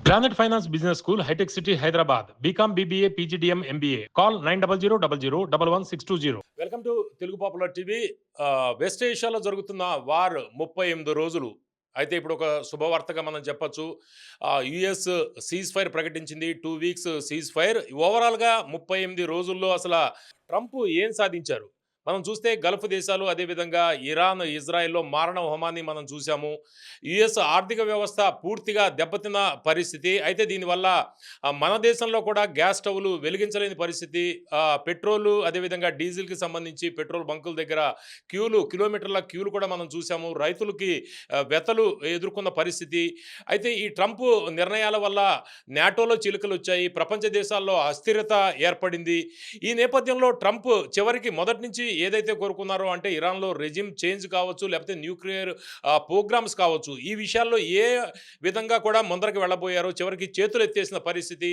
Granite Finance Business School, High-Tech City, Hyderabad. BCom, BBA, PGDM, MBA. Call 9000 welcome to Telugu popular TV. West ఏషియాలో జరుగుతున్న war 38 రోజులు. అయితే ఇప్పుడు ఒక శుభవార్తగా మనం చెప్పొచ్చు. యుఎస్ సీజ్ ఫైర్ ప్రకటించింది. 2 వీక్స్ సీజ్ ఫైర్. ఓవరాల్గా 38 రోజుల్లో అసలు ట్రంప్ ఏం సాధించారు? మనం చూస్తే గల్ఫ్ దేశాలు, అదేవిధంగా ఇరాన్, ఇజ్రాయెల్లో మారణ హోమాన్ని మనం చూసాము. యుఎస్ ఆర్థిక వ్యవస్థ పూర్తిగా దెబ్బతిన్న పరిస్థితి. అయితే దీనివల్ల మన దేశంలో కూడా గ్యాస్ స్టవ్లు వెలిగించలేని పరిస్థితి. పెట్రోలు, అదేవిధంగా డీజిల్కి సంబంధించి పెట్రోల్ బంకుల దగ్గర కిలోమీటర్ల క్యూలు కూడా మనం చూసాము. రైతులకి వ్యతలు ఎదుర్కొన్న పరిస్థితి. అయితే ఈ ట్రంప్ నిర్ణయాల వల్ల నాటోలో చిలుకలు వచ్చాయి. ప్రపంచ దేశాల్లో అస్థిరత ఏర్పడింది. ఈ నేపథ్యంలో ట్రంప్ చివరికి మొదటి నుంచి ఏదైతే కోరుకున్నారో, అంటే ఇరాన్లో రెజిమ్ చేంజ్ కావచ్చు, లేకపోతే న్యూక్లియర్ ప్రోగ్రామ్స్ కావచ్చు, ఈ విషయాల్లో ఏ విధంగా కూడా ముందరకు వెళ్ళబోయారో చివరికి చేతులు ఎత్తేసిన పరిస్థితి.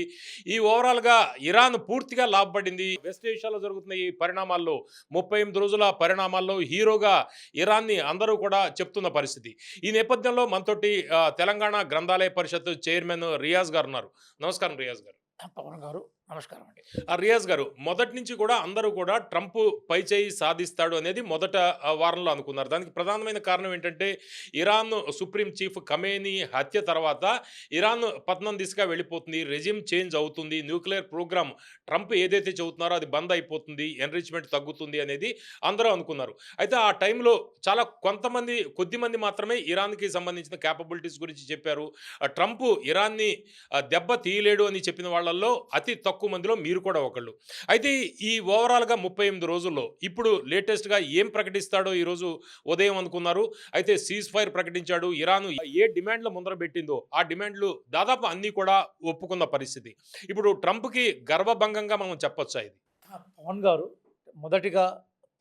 ఈ ఓవరాల్గా ఇరాన్ పూర్తిగా లాభపడింది. వెస్ట్ ఏషియాలో జరుగుతున్న ఈ పరిణామాల్లో, 38 రోజుల పరిణామాల్లో హీరోగా ఇరాన్ని అందరూ కూడా చెప్తున్న పరిస్థితి. ఈ నేపథ్యంలో మనతోటి తెలంగాణ గ్రంథాలయ పరిషత్ చైర్మన్ రియాజ్ గారు ఉన్నారు. నమస్కారం రియాజ్ గారు. పవన్ గారు నమస్కారం అండి. రియాజ్ గారు, మొదటి నుంచి కూడా అందరూ కూడా ట్రంప్ పైచేయి సాధిస్తాడు అనేది మొదట వారంలో అనుకున్నారు. దానికి ప్రధానమైన కారణం ఏంటంటే, ఇరాన్ సుప్రీం చీఫ్ ఖమేనీ హత్య తర్వాత ఇరాన్ పతనం దిశగా వెళ్ళిపోతుంది, రెజిమ్ చేంజ్ అవుతుంది, న్యూక్లియర్ ప్రోగ్రామ్ ట్రంప్ ఏదైతే చెబుతున్నారో అది బంద్ అయిపోతుంది, ఎన్రిచ్మెంట్ తగ్గుతుంది అనేది అందరూ అనుకున్నారు. అయితే ఆ టైంలో చాలా కొద్దిమంది మాత్రమే ఇరాన్కి సంబంధించిన క్యాపబిలిటీస్ గురించి చెప్పారు. ట్రంప్ ఇరాన్ని దెబ్బ తీయలేడు అని చెప్పిన వాళ్ళల్లో అతి తక్కువ మందిలో మీరు కూడా ఒకళ్ళు. అయితే ఈ ఓవరాల్గా 38 రోజుల్లో ఇప్పుడు లేటెస్ట్గా ఏం ప్రకటిస్తాడో ఈరోజు ఉదయం అనుకున్నారు. అయితే సీజ్ ఫైర్ ప్రకటించాడు. ఇరాన్ ఏ డిమాండ్లు ముందర పెట్టిందో ఆ డిమాండ్లు దాదాపు అన్నీ కూడా ఒప్పుకున్న పరిస్థితి. ఇప్పుడు ట్రంప్కి గర్వభంగంగా మనం చెప్పొచ్చా ఇది? పవన్ గారు, మొదటిగా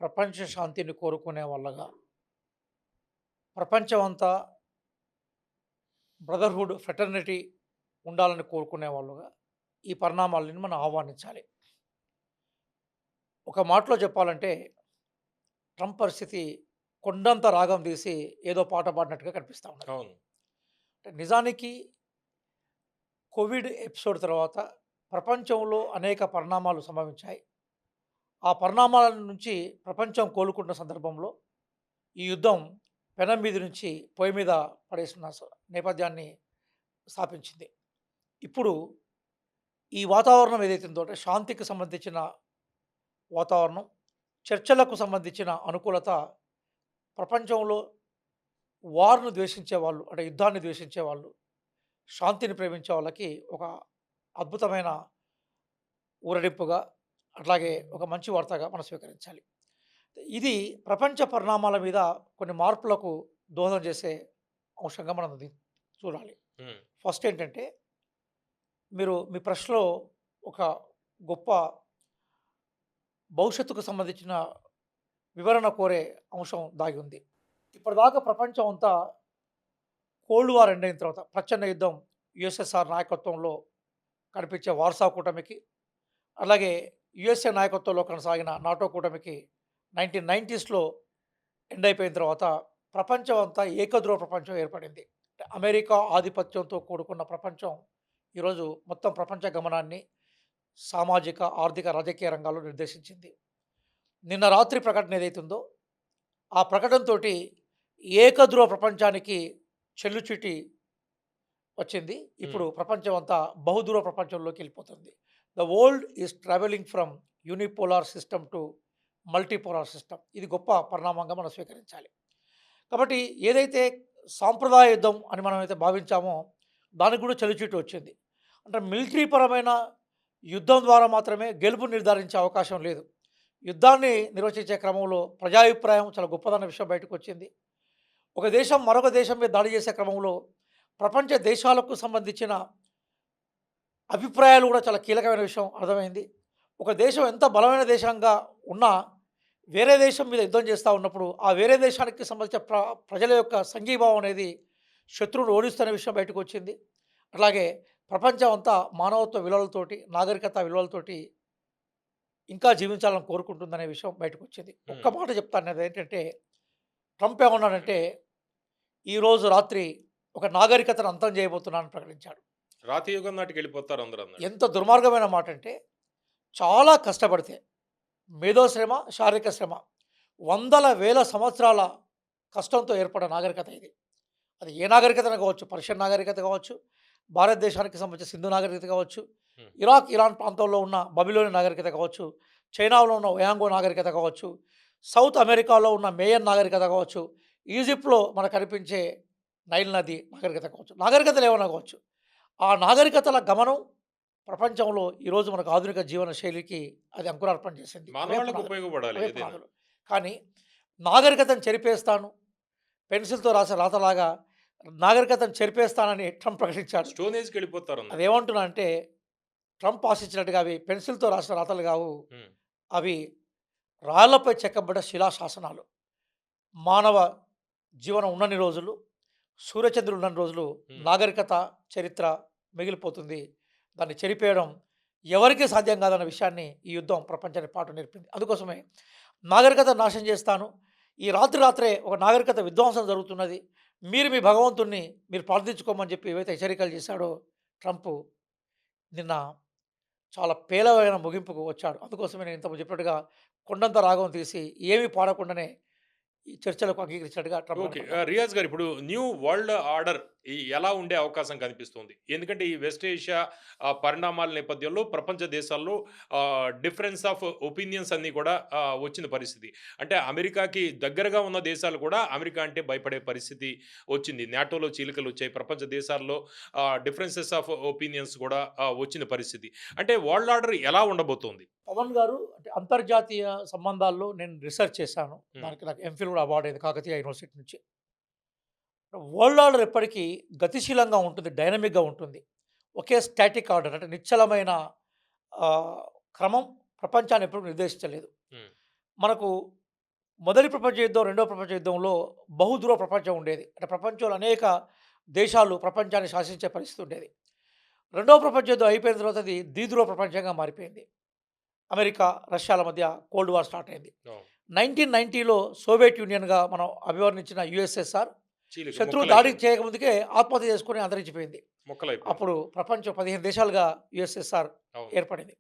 ప్రపంచ శాంతిని కోరుకునే వాళ్ళగా, ప్రపంచం అంతా బ్రదర్హుడ్, ఫ్రెటర్నిటీ ఉండాలని కోరుకునే వాళ్ళుగా ఈ పరిణామాలని మనం ఆహ్వానించాలి. ఒక మాటలో చెప్పాలంటే, ట్రంప్ పరిస్థితి కొండంత రాగం తీసి ఏదో పాట పాడినట్టుగా కనిపిస్తూ ఉన్నది. అవును. అంటే నిజానికి కోవిడ్ ఎపిసోడ్ తర్వాత ప్రపంచంలో అనేక పరిణామాలు సంభవించాయి. ఆ పరిణామాల నుంచి ప్రపంచం కోలుకుంటున్న సందర్భంలో ఈ యుద్ధం పెనం మీద నుంచి పొయ్యి మీద పడేసిన నేపథ్యాన్ని స్థాపించింది. ఇప్పుడు ఈ వాతావరణం ఏదైతే ఉందో, అంటే శాంతికి సంబంధించిన వాతావరణం, చర్చలకు సంబంధించిన అనుకూలత, ప్రపంచంలో వార్ను ద్వేషించే వాళ్ళు, అంటే యుద్ధాన్ని ద్వేషించే వాళ్ళు, శాంతిని ప్రేమించే వాళ్ళకి ఒక అద్భుతమైన ఊరడింపుగా, అట్లాగే ఒక మంచి వార్తగా మనం స్వీకరించాలి. ఇది ప్రపంచ పరిణామాల మీద కొన్ని మార్పులకు దోహదం చేసే అంశంగా మనం చూడాలి. ఫస్ట్ ఏంటంటే, మీరు మీ ప్రశ్నలో ఒక గొప్ప భవిష్యత్తుకు సంబంధించిన వివరణ కోరే అంశం దాగి ఉంది. ఇప్పటిదాకా ప్రపంచం అంతా కోల్డ్ వార్ ఎండ్ అయిన తర్వాత, ప్రచండ యుద్ధం యుఎస్ఎస్ఆర్ నాయకత్వంలో కనిపించే వార్సా కూటమికి, అలాగే యుఎస్ఏ నాయకత్వంలో కొనసాగిన నాటో కూటమికి 1990స్లో ఎండ్ అయిపోయిన తర్వాత ప్రపంచం అంతా ఏకధ్రువ ప్రపంచం ఏర్పడింది. అమెరికా ఆధిపత్యంతో కూడుకున్న ప్రపంచం ఈరోజు మొత్తం ప్రపంచ గమనాన్ని సామాజిక, ఆర్థిక, రాజకీయ రంగాల్లో నిర్దేశించింది. నిన్న రాత్రి ప్రకటన ఏదైతుందో, ఆ ప్రకటనతో ఏకధ్రువ ప్రపంచానికి చెల్లుచిటి వచ్చింది. ఇప్పుడు ప్రపంచం అంతా బహుదూర ప్రపంచంలోకి వెళ్ళిపోతుంది. The world is travelling from unipolar system to multipolar system. ఇది గొప్ప పరిణామంగా మనం స్వీకరించాలి. కాబట్టి ఏదైతే సాంప్రదాయ యుద్ధం అని మనం అయితే భావించామో, దానికి కూడా చెల్లుచిట్టు వచ్చింది. అంటే మిలిటరీ పరమైన యుద్ధం ద్వారా మాత్రమే గెలుపు నిర్ధారించే అవకాశం లేదు. యుద్ధాన్ని నిర్వచించే క్రమంలో ప్రజాభిప్రాయం చాలా గొప్పదన్న విషయం బయటకు వచ్చింది. ఒక దేశం మరొక దేశం మీద దాడి చేసే క్రమంలో ప్రపంచ దేశాలకు సంబంధించిన అభిప్రాయాలు కూడా చాలా కీలకమైన విషయం అర్థమైంది. ఒక దేశం ఎంత బలమైన దేశంగా ఉన్నా వేరే దేశం మీద యుద్ధం చేస్తూ ఉన్నప్పుడు ఆ వేరే దేశానికి సంబంధించిన ప్రజల యొక్క సంఘీభావం అనేది శత్రువును ఓడిస్తున్న విషయం బయటకు వచ్చింది. అట్లాగే ప్రపంచం అంతా మానవత్వ విలువలతోటి, నాగరికత విలువలతోటి ఇంకా జీవించాలని కోరుకుంటుందనే విషయం బయటకు వచ్చింది. ఒక్క మాట చెప్తాను, అది ఏంటంటే, ట్రంప్ ఏమన్నాడంటే, ఈరోజు రాత్రి ఒక నాగరికతను అంతం చేయబోతున్నానని ప్రకటించాడు. రాతి యుగం నాటికి వెళ్ళిపోతారు అందరూ అన్నాడు. ఎంత దుర్మార్గమైన మాట అంటే, చాలా కష్టపడితే మేధో శ్రమ, శారీరక శ్రమ, వందల వేల సంవత్సరాల కష్టంతో ఏర్పడిన నాగరికత ఇది. అది ఏ నాగరికతన కావచ్చు, పర్షియన్ నాగరికత కావచ్చు, భారతదేశానికి సంబంధించిన సింధు నాగరికత కావచ్చు, హ్మ్. ఇరాక్, ఇరాన్ ప్రాంతంలో ఉన్న బబిలోని నాగరికత కావచ్చు, చైనాలో ఉన్న ఒయాంగో నాగరికత కావచ్చు, సౌత్ అమెరికాలో ఉన్న మేయన్ నాగరికత కావచ్చు, ఈజిప్ట్‌లో మనకు కనిపించే నైల్ నది నాగరికత కావచ్చు. నాగరికతలు ఏమైనా కావచ్చు. ఆ నాగరికతల గమనం ప్రపంచంలో ఈరోజు మనకు ఆధునిక జీవన శైలికి అది అంకురార్పణ చేసింది. అవే మానవాళికి పునాదులు. ఉపయోగపడాలి అవే ఏదైనా. పునాదులు. కానీ నాగరికతను చెరిపేస్తాను, పెన్సిల్‌తో రాసే రాతలాగా నాగరికతను చెరిపేస్తానని ట్రంప్ ప్రకటించాడు. స్టోన్ ఏజ్‌కి వెళ్ళిపోతారు అన్నాడు. అదేమంటున్నా అంటే, ట్రంప్ ఆశించినట్టుగా అవి పెన్సిల్‌తో రాసిన రాతలు కావు. హ్మ్. అవి రాళ్లపై చెక్కబడ్డ శిలాశాసనాలు. మానవ జీవనం ఉన్నన్ని రోజులు, సూర్యచంద్రులు ఉన్నన్ని రోజులు హ్మ్. నాగరికత, చరిత్ర మిగిలిపోతుంది. దాన్ని చెరిపేయడం ఎవరికీ సాధ్యం కాదన్న విషయాన్ని ఈ యుద్ధం ప్రపంచానికి పాఠం నేర్పింది. అందుకోసమే నాగరికత నాశనం చేస్తాను. ఈ రాత్రి రాత్రే ఒక నాగరికత విధ్వంసం జరుగుతున్నది. మీరు మీ భగవంతుడిని మీరు ప్రార్థించుకోమని చెప్పి ఏవైతే హెచ్చరికలు చేశాడో ట్రంప్, నిన్న చాలా పేలవమైన ముగింపుకు వచ్చాడు. అందుకోసమే నేను ఇంతకుముందు చెప్పినట్టుగా కొండంత రాగం తీసి ఏమీ పాడకుండానే ఈ చర్చలకు అంగీకరించినట్టుగా ట్రంప్ ఓకే. కనపడ్డాడు. రియాజ్ గారు ఇప్పుడు న్యూ వరల్డ్ ఆర్డర్ ఎలా ఉండే అవకాశం కనిపిస్తుంది? ఎందుకంటే ఈ వెస్ట్ ఏషియా పరిణామాల నేపథ్యంలో ప్రపంచ దేశాల్లో డిఫరెన్స్ ఆఫ్ ఒపీనియన్స్ అన్నీ కూడా వచ్చిన పరిస్థితి. అంటే అమెరికాకి దగ్గరగా ఉన్న దేశాలు కూడా అమెరికా అంటే భయపడే పరిస్థితి వచ్చింది. నాటోలో చీలికలొచ్చాయి. ప్రపంచ దేశాల్లో డిఫరెన్సెస్ ఆఫ్ ఒపీనియన్స్ కూడా వచ్చిన పరిస్థితి. అంటే వరల్డ్ ఆర్డర్ ఎలా ఉండబోతోంది? పవన్ గారు అంటే అంతర్జాతీయ సంబంధాల్లో నేను రిసర్చ్ చేశాను. హ్మ్. దానికి నాకు ఎంఫిల్ కూడా అవార్డ్ అయింది కాకతీయ యూనివర్సిటీ నుంచి. వరల్డ్ ఆర్డర్ ఎప్పటికీ గతిశీలంగా ఉంటుంది, డైనమిక్‌గా ఉంటుంది. ఒకే స్టాటిక్ ఆర్డర్ అంటే నిశ్చలమైన క్రమం ప్రపంచాన్ని ఎప్పుడు నిర్దేశించలేదు. హ్మ్. మనకు మొదటి ప్రపంచ యుద్ధం, రెండో ప్రపంచ యుద్ధంలో బహుధ్రువ ప్రపంచం ఉండేది. అంటే ప్రపంచంలో అనేక దేశాలు ప్రపంచాన్ని శాసించే పరిస్థితి ఉండేది. రెండవ ప్రపంచ యుద్ధం అయిపోయిన తర్వాత అది ద్విధ్రువ ప్రపంచంగా మారిపోయింది. అమెరికా, రష్యాల మధ్య కోల్డ్ వార్ స్టార్ట్ అయింది. అవును. 1990లో సోవియట్ యూనియన్‌గా మనం అభివర్ణించిన యుఎస్ఎస్ఆర్ చీలిక శత్రువు దాడి ముక్కలైపోయింది. చేయకముందుకే ఆత్మహత్య చేసుకొని అంతరించిపోయింది. ముక్కలైపోయింది. అప్పుడు ప్రపంచం 15 దేశాలుగా యుఎస్ఎస్ఆర్ అవును. ఏర్పడింది.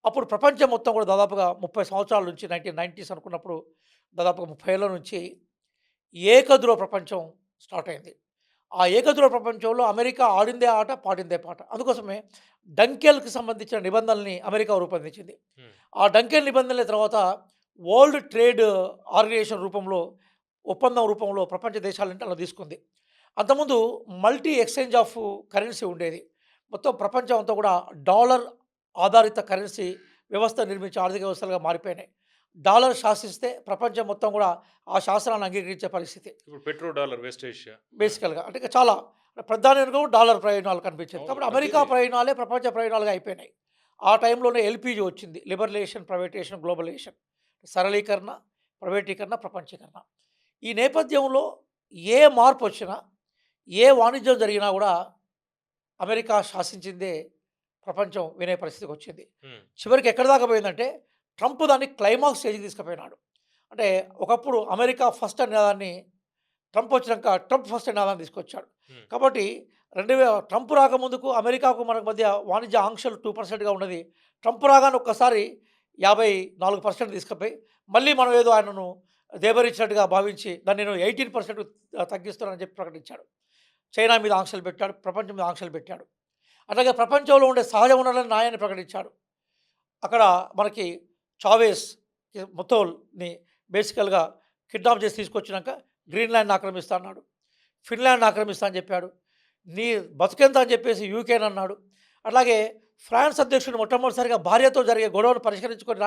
అప్పుడు ప్రపంచం మొత్తం కూడా దాదాపుగా 30 సంవత్సరాల నుంచి 1990స్ అనుకున్నప్పుడు దాదాపుగా 30 ఏళ్ల నుంచి ఏకధ్రువ ప్రపంచం స్టార్ట్ అయింది. ఆ ఏకధ్రువ ప్రపంచంలో అమెరికా ఆడిందే ఆట, పాడిందే పాట. అందుకోసమే డంకెల్‌కి సంబంధించిన నిబంధనల్ని అమెరికా రూపొందించింది. హ్మ్. ఆ డంకెల్ నిబంధనల తర్వాత వరల్డ్ ట్రేడ్ ఆర్గనైజేషన్ రూపంలో, ఒప్పందం రూపంలో ప్రపంచ దేశాలంటే అలా తీసుకుంది. అంతకుముందు మల్టీ ఎక్స్‌చేంజ్ ఆఫ్ కరెన్సీ ఉండేది. మొత్తం ప్రపంచం అంతా కూడా డాలర్ ఆధారిత కరెన్సీ వ్యవస్థ నిర్మించే ఆర్థిక వ్యవస్థలుగా మారిపోయినాయి. డాలర్ శాసిస్తే ప్రపంచం మొత్తం కూడా ఆ శాసనాన్ని అంగీకరించే పరిస్థితి. ఇప్పుడు పెట్రో డాలర్ వెస్ట్ ఏషియా. హ్మ్. బేసికల్‌గా అంటే ఇక చాలా ప్రధానంగా డాలర్ ప్రయోజనాలు కనిపించేది. అవును. కాబట్టి అమెరికా ప్రతిదీ. ప్రయోజనాలే ప్రపంచ ప్రయోజనాలుగా అయిపోయినాయి. ఆ టైంలోనే ఎల్‌పీజీ వచ్చింది. Liberalisation, privatisation, globalisation. సరళీకరణ, ప్రైవేటీకరణ, ప్రపంచీకరణ. ఈ నేపథ్యంలో ఏ మార్పొచ్చినా, ఏ వాణిజ్యం జరిగినా గూడా అమెరికా శాసించిందే ప్రపంచం వినే పరిస్థితికొచ్చింది. హ్మ్. చివరికి ఎక్కడి దాకా పోయిందంటే, ట్రంప్ దాన్ని క్లైమాక్స్ స్టేజ్‌కి తీసుకుపోయినాడు. అంటే ఒకప్పుడు అమెరికా ఫస్ట్ అనే దాన్ని ట్రంప్ వచ్చినాక ట్రంప్ ఫస్ట్ అనే దాన్ని తీసుకొచ్చాడు. హ్మ్. కాబట్టి ట్రంప్ రాకముందుకు అమెరికాకు మనకు మధ్య వాణిజ్య ఆంక్షలు 2%గా ఉన్నది. ట్రంప్ రాగానే ఒక్కసారి 54% తీసుకుపోయి, మళ్ళీ మనం ఏదో ఆయనను దేబరించినట్టుగా భావించి దాన్ని నేను 18% తగ్గిస్తున్నానని చెప్పి ప్రకటించాడు. చైనా మీద ఆంక్షలు పెట్టాడు. ప్రపంచం మీద ఆంక్షలు పెట్టాడు. అట్లాగే ప్రపంచంలో ఉండే సహజ వనరుల న్యాయాన్ని ప్రకటించాడు. అక్కడ మనకి చావేస్ మొత్తోల్ని బేసికల్‌గా కిడ్నాప్ చేసి తీసుకొచ్చినాక గ్రీన్‌లాండ్‌ని ఆక్రమిస్తా అన్నాడు. ఫిన్లాండ్‌ని ఆక్రమిస్తా అని చెప్పాడు. నీ బతుకెంత అని చెప్పేసి యూకేనన్నాడు. అట్లాగే ఫ్రాన్స్ అధ్యక్షుడు మొట్టమొదటిసారిగా భార్యతో జరిగే గొడవను పరిష్కరించుకొని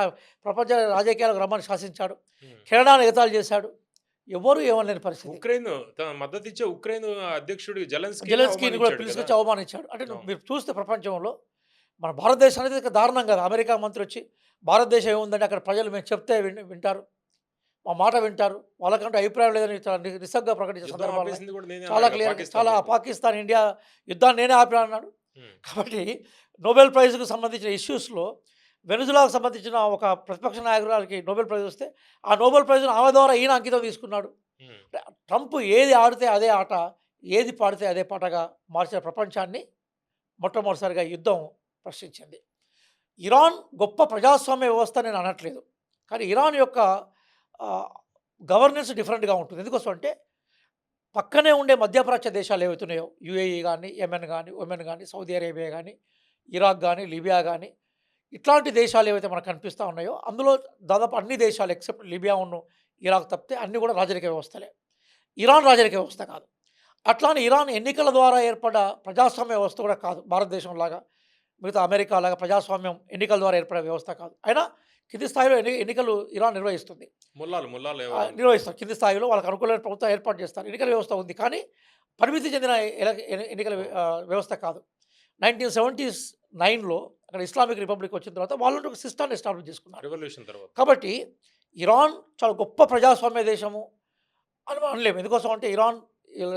ప్రపంచ రాజకీయాలకు రమ్మని శాసించాడు. హ్మ్. కెనడాను ఎగతాళి చేశాడు. ఎవ్వరూ ఏమనలేని పరిస్థితి. ఉక్రెయిన్ తన మద్దతిచ్చే ఉక్రెయిన్ అధ్యక్షుడు జెలెన్స్కీని జెలెన్స్కీని కూడా అవమానించాడు కదా! పిలిపించి అవమానించాడు. అంటే అవును. మీరు చూస్తే ప్రపంచంలో మన భారతదేశం అనేది ఇక దారుణం కదా! అమెరికా మంత్రి వచ్చి భారతదేశం ఏముందంటే అక్కడ ప్రజలు మేము చెప్తే వింటారు. మా మాట వింటారు. వాళ్ళకంటూ అభిప్రాయం లేదని చాలా నిస్సగ్గుగా ప్రకటించే యుద్ధం సందర్భాలున్నాయి. ఆపేసింది కూడా నేనే చాలా అన్నాడుగా క్లియర్‌గా పాకిస్తాన్ చాలా తోటి. పాకిస్తాన్, ఇండియా యుద్ధాన్ని నేనే ఆపినా అన్నాడు. హ్మ్. కాబట్టి నోబెల్ ప్రైజ్‌కి సంబంధించిన ఇష్యూస్‌లో వెనజులాకు సంబంధించిన ఒక ప్రతిపక్ష నాయకురాలికి నోబెల్ ప్రైజ్ వస్తే, ఆ నోబెల్ ప్రైజ్‌ను ఆమె ద్వారా ఈయన అంకితం తీసుకున్నాడు. హ్మ్. అంటే ట్రంప్ ఏది ఆడితే అదే ఆట, ఏది పాడితే అదే పాటగా మార్చిన ప్రపంచాన్ని మొట్టమొదటిసారిగా యుద్ధం ప్రశ్నించింది. ఇరాన్ గొప్ప ప్రజాస్వామ్య వ్యవస్థ నేను అనట్లేదు. కానీ ఇరాన్ యొక్క గవర్నెన్స్ డిఫరెంట్‌గా ఉంటుంది. ఎందుకోసం అంటే పక్కనే ఉండే మధ్యప్రాచ్య దేశాలు ఏవైతున్నాయో యూఏఈ గానీ, యెమెన్ గానీ, ఒమెన్ గానీ, సౌదీ అరేబియా గానీ, ఇరాక్ గానీ, లిబియా గానీ ఇట్లాంటి దేశాలు ఏవైతే మనకు కనిపిస్తా ఉన్నాయో అందులో దాదాపు అన్ని దేశాలు ఎక్సెప్ట్ లిబియా ఇరాక్ తప్పితే అన్నీ కూడా రాజరిక వ్యవస్థలే. ఇరాన్ రాజరిక వ్యవస్థ కాదు. అట్లానే ఇరాన్ ఎన్నికల ద్వారా ఏర్పడ్డ ప్రజాస్వామ్య వ్యవస్థ కూడా కాదు. భారతదేశంలాగా మిగతా అమెరికా లాగా ప్రజాస్వామ్యం ఎన్నికల ద్వారా ఏర్పడే వ్యవస్థ కాదు. అయినా కింది స్థాయిలో ఎన్నికలు ఇరాన్ నిర్వహిస్తుంది. ముల్లాలు నిర్వహిస్తారు. కింది స్థాయిలో వాళ్ళకి అనుకూలమైన ప్రభుత్వం ఏర్పాటు చేస్తారు. ఎన్నికల వ్యవస్థ ఉంది. కానీ పరిమితి చెందిన ఎన్నికల వ్యవస్థ కాదు. 1979లో అక్కడ ఇస్లామిక్ రిపబ్లిక్ వచ్చిన తర్వాత వాళ్ళు ఒక సిస్టాన్ని ఎస్టాబ్లిష్ చేసుకున్నారు. రెవల్యూషన్ తర్వాత. కాబట్టి ఇరాన్ చాలా గొప్ప ప్రజాస్వామ్య దేశము అని అనలేము. ఎందుకోసం అంటే ఇరాన్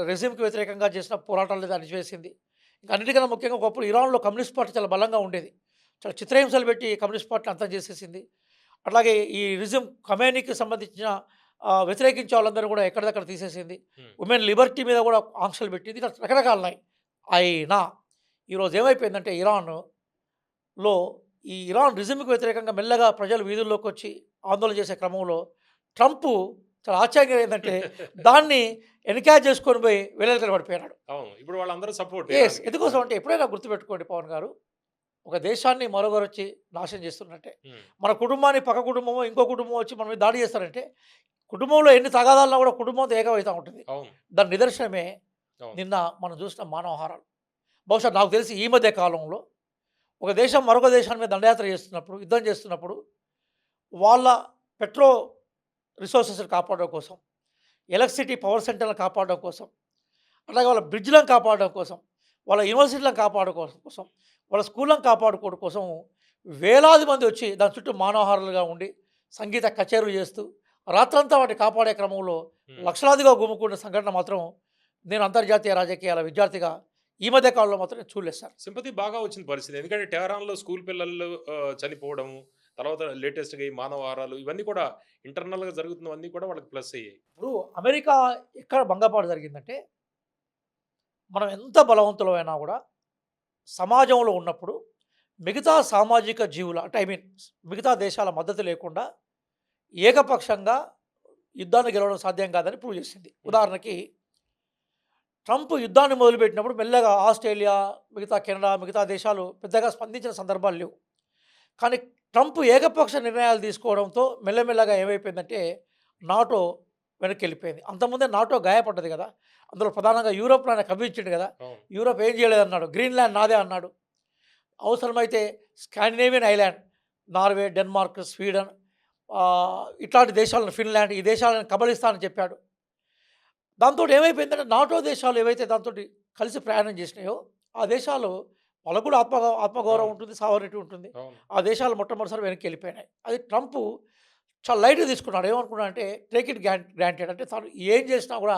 రెజిమ్కి వ్యతిరేకంగా చేసిన పోరాటాలు అణిచివేసింది. ఇంకా అన్నిటికన్నా ముఖ్యంగా ఒకప్పుడు ఇరాన్లో కమ్యూనిస్ట్ పార్టీ చాలా బలంగా ఉండేది. చాలా చిత్రహింసలు పెట్టి కమ్యూనిస్ట్ పార్టీని అంతం చేసేసింది. అట్లాగే ఈ రిజిమ్ ఖమేనీకి సంబంధించిన వ్యతిరేకించే వాళ్ళందరూ కూడా ఎక్కడిదక్కడ తీసేసింది. ఉమెన్ లిబర్టీ మీద కూడా ఆంక్షలు పెట్టింది. ఇట్లా రకరకాలున్నాయి. అయినా ఈరోజు ఏమైపోయిందంటే ఇరాన్ రిజిమ్కి వ్యతిరేకంగా మెల్లగా ప్రజలు వీధుల్లోకి వచ్చి ఆందోళన చేసే క్రమంలో ట్రంప్ చాలా ఆశ్చర్యంగా ఏంటంటే దాన్ని ఎన్కాజ్ చేసుకొని పోయి వెల్లెలకలు పడిపోయినాడు. ఇప్పుడు వాళ్ళందరూ సపోర్ట్. ఎందుకోసం అంటే ఎప్పుడైనా గుర్తుపెట్టుకోండి పవన్ గారు, ఒక దేశాన్ని మరొకరు వచ్చి నాశనం చేస్తున్నట్టే. మన కుటుంబాన్ని పక్క కుటుంబమో ఇంకో కుటుంబం వచ్చి మన మీద దాడి చేస్తారంటే కుటుంబంలో ఎన్ని తగాదాలన్నా కూడా కుటుంబంతో ఏకమవుతూ ఉంటుంది. దాని నిదర్శనమే నిన్న మనం చూసిన మానవహారాలు. బహుశా నాకు తెలిసి ఈ మధ్య కాలంలో ఒక దేశం మరొక దేశాన్ని మీద దండయాత్ర చేస్తున్నప్పుడు, యుద్ధం చేస్తున్నప్పుడు వాళ్ళ పెట్రో రిసోర్సెస్ని కాపాడడం కోసం, ఎలక్ట్రిసిటీ పవర్ సెంటర్లను కాపాడడం కోసం, అలాగే వాళ్ళ బ్రిడ్జ్లను కాపాడడం కోసం, వాళ్ళ యూనివర్సిటీలను కాపాడుకోవడం కోసం, వాళ్ళ స్కూళ్ళను కాపాడుకోవడం కోసం వేలాది మంది వచ్చి దాని చుట్టూ మానవహారాలుగా ఉండి సంగీత కచేరీలు చేస్తూ రాత్రంతా వాటిని కాపాడే క్రమంలో లక్షలాదిగా గుమ్ముకున్న సంఘటన మాత్రం నేను అంతర్జాతీయ రాజకీయాల విద్యార్థిగా ఈ మధ్య కాలంలో మాత్రం నేను చూడలేదు సార్. సింపతి బాగా వచ్చిన పరిస్థితి. ఎందుకంటే టెహరాన్లో స్కూల్ పిల్లలు చనిపోవడం, తర్వాత లేటెస్ట్గా ఈ మానవహారాలు ఇవన్నీ కూడా ఇంటర్నల్గా జరుగుతున్నవన్నీ కూడా వాళ్ళకి ప్లస్ అయ్యాయి. ఇప్పుడు అమెరికా ఎక్కడ భంగపాటు జరిగిందంటే, మనం ఎంత బలవంతులమైనా కూడా సమాజంలో ఉన్నప్పుడు మిగతా సామాజిక జీవుల అంటే మిగతా దేశాల మద్దతు లేకుండా ఏకపక్షంగా యుద్ధాన్ని గెలవడం సాధ్యం కాదని ప్రూవ్ చేసింది. ఉదాహరణకి ట్రంప్ యుద్ధాన్ని మొదలుపెట్టినప్పుడు మెల్లగా ఆస్ట్రేలియా, మిగతా కెనడా, మిగతా దేశాలు పెద్దగా స్పందించిన సందర్భాలు లేవు. కానీ ట్రంప్ ఏకపక్ష నిర్ణయాలు తీసుకోవడంతో మెల్లమెల్లగా ఏమైపోయిందంటే నాటో వెనక్కి వెళ్ళిపోయింది. అంతకుముందే నాటో గాయపడ్డది కదా. అందులో ప్రధానంగా యూరోప్లో ఆయన కవ్వించిండు కదా. యూరోప్ ఏం చేయలేదన్నాడు. గ్రీన్లాండ్ నాదే అన్నాడు. అవసరమైతే Scandinavian island, Norway, Denmark, Sweden ఇట్లాంటి దేశాలను, ఫిన్లాండ్ ఈ దేశాలను కబలిస్తానని చెప్పాడు. దాంతో ఏమైపోయిందంటే నాటో దేశాలు ఏవైతే దాంతో కలిసి ప్రయాణం చేసినాయో ఆ దేశాలు వాళ్ళకు కూడా ఆత్మగౌరవం ఉంటుంది, సావరిటీ ఉంటుంది. ఆ దేశాలు మొట్టమొదటిసారి వెనక్కి వెళ్ళిపోయినాయి. అది ట్రంప్ చాలా లైట్గా తీసుకున్నాడు. ఏమనుకున్నాడు అంటే టేక్ ఇట్ గ్రాంటెడ్, అంటే తాను ఏం చేసినా కూడా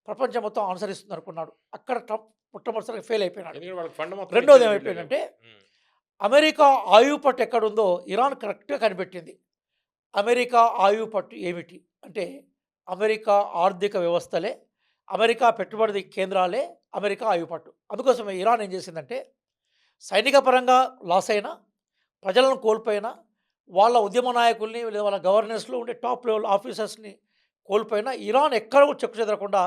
ప్రపంచం మొత్తం అనుసరిస్తుంది అనుకున్నాడు. అక్కడ ట్రంప్ మొట్టమొదటిసారిగా ఫెయిల్ అయిపోయినాడు. రెండోది ఏమైపోయిందంటే అమెరికా ఆయువు పట్టు ఎక్కడుందో ఇరాన్ కరెక్ట్గా కనిపెట్టింది. అమెరికా ఆయువు పట్టు ఏమిటి అంటే అమెరికా ఆర్థిక వ్యవస్థలే, అమెరికా పెట్టుబడి కేంద్రాలే అమెరికా ఆయువు పట్టు. అందుకోసమే ఇరాన్ ఏం చేసిందంటే సైనిక పరంగా లాస్ అయినా, ప్రజలను కోల్పోయినా, వాళ్ళ ఉద్యమ నాయకుల్ని లేదా వాళ్ళ గవర్నెన్స్లో ఉండే టాప్ లెవెల్ ఆఫీసర్స్ని కోల్పోయినా ఇరాన్ ఎక్కడ కూడా చెక్కు చెదరకుండా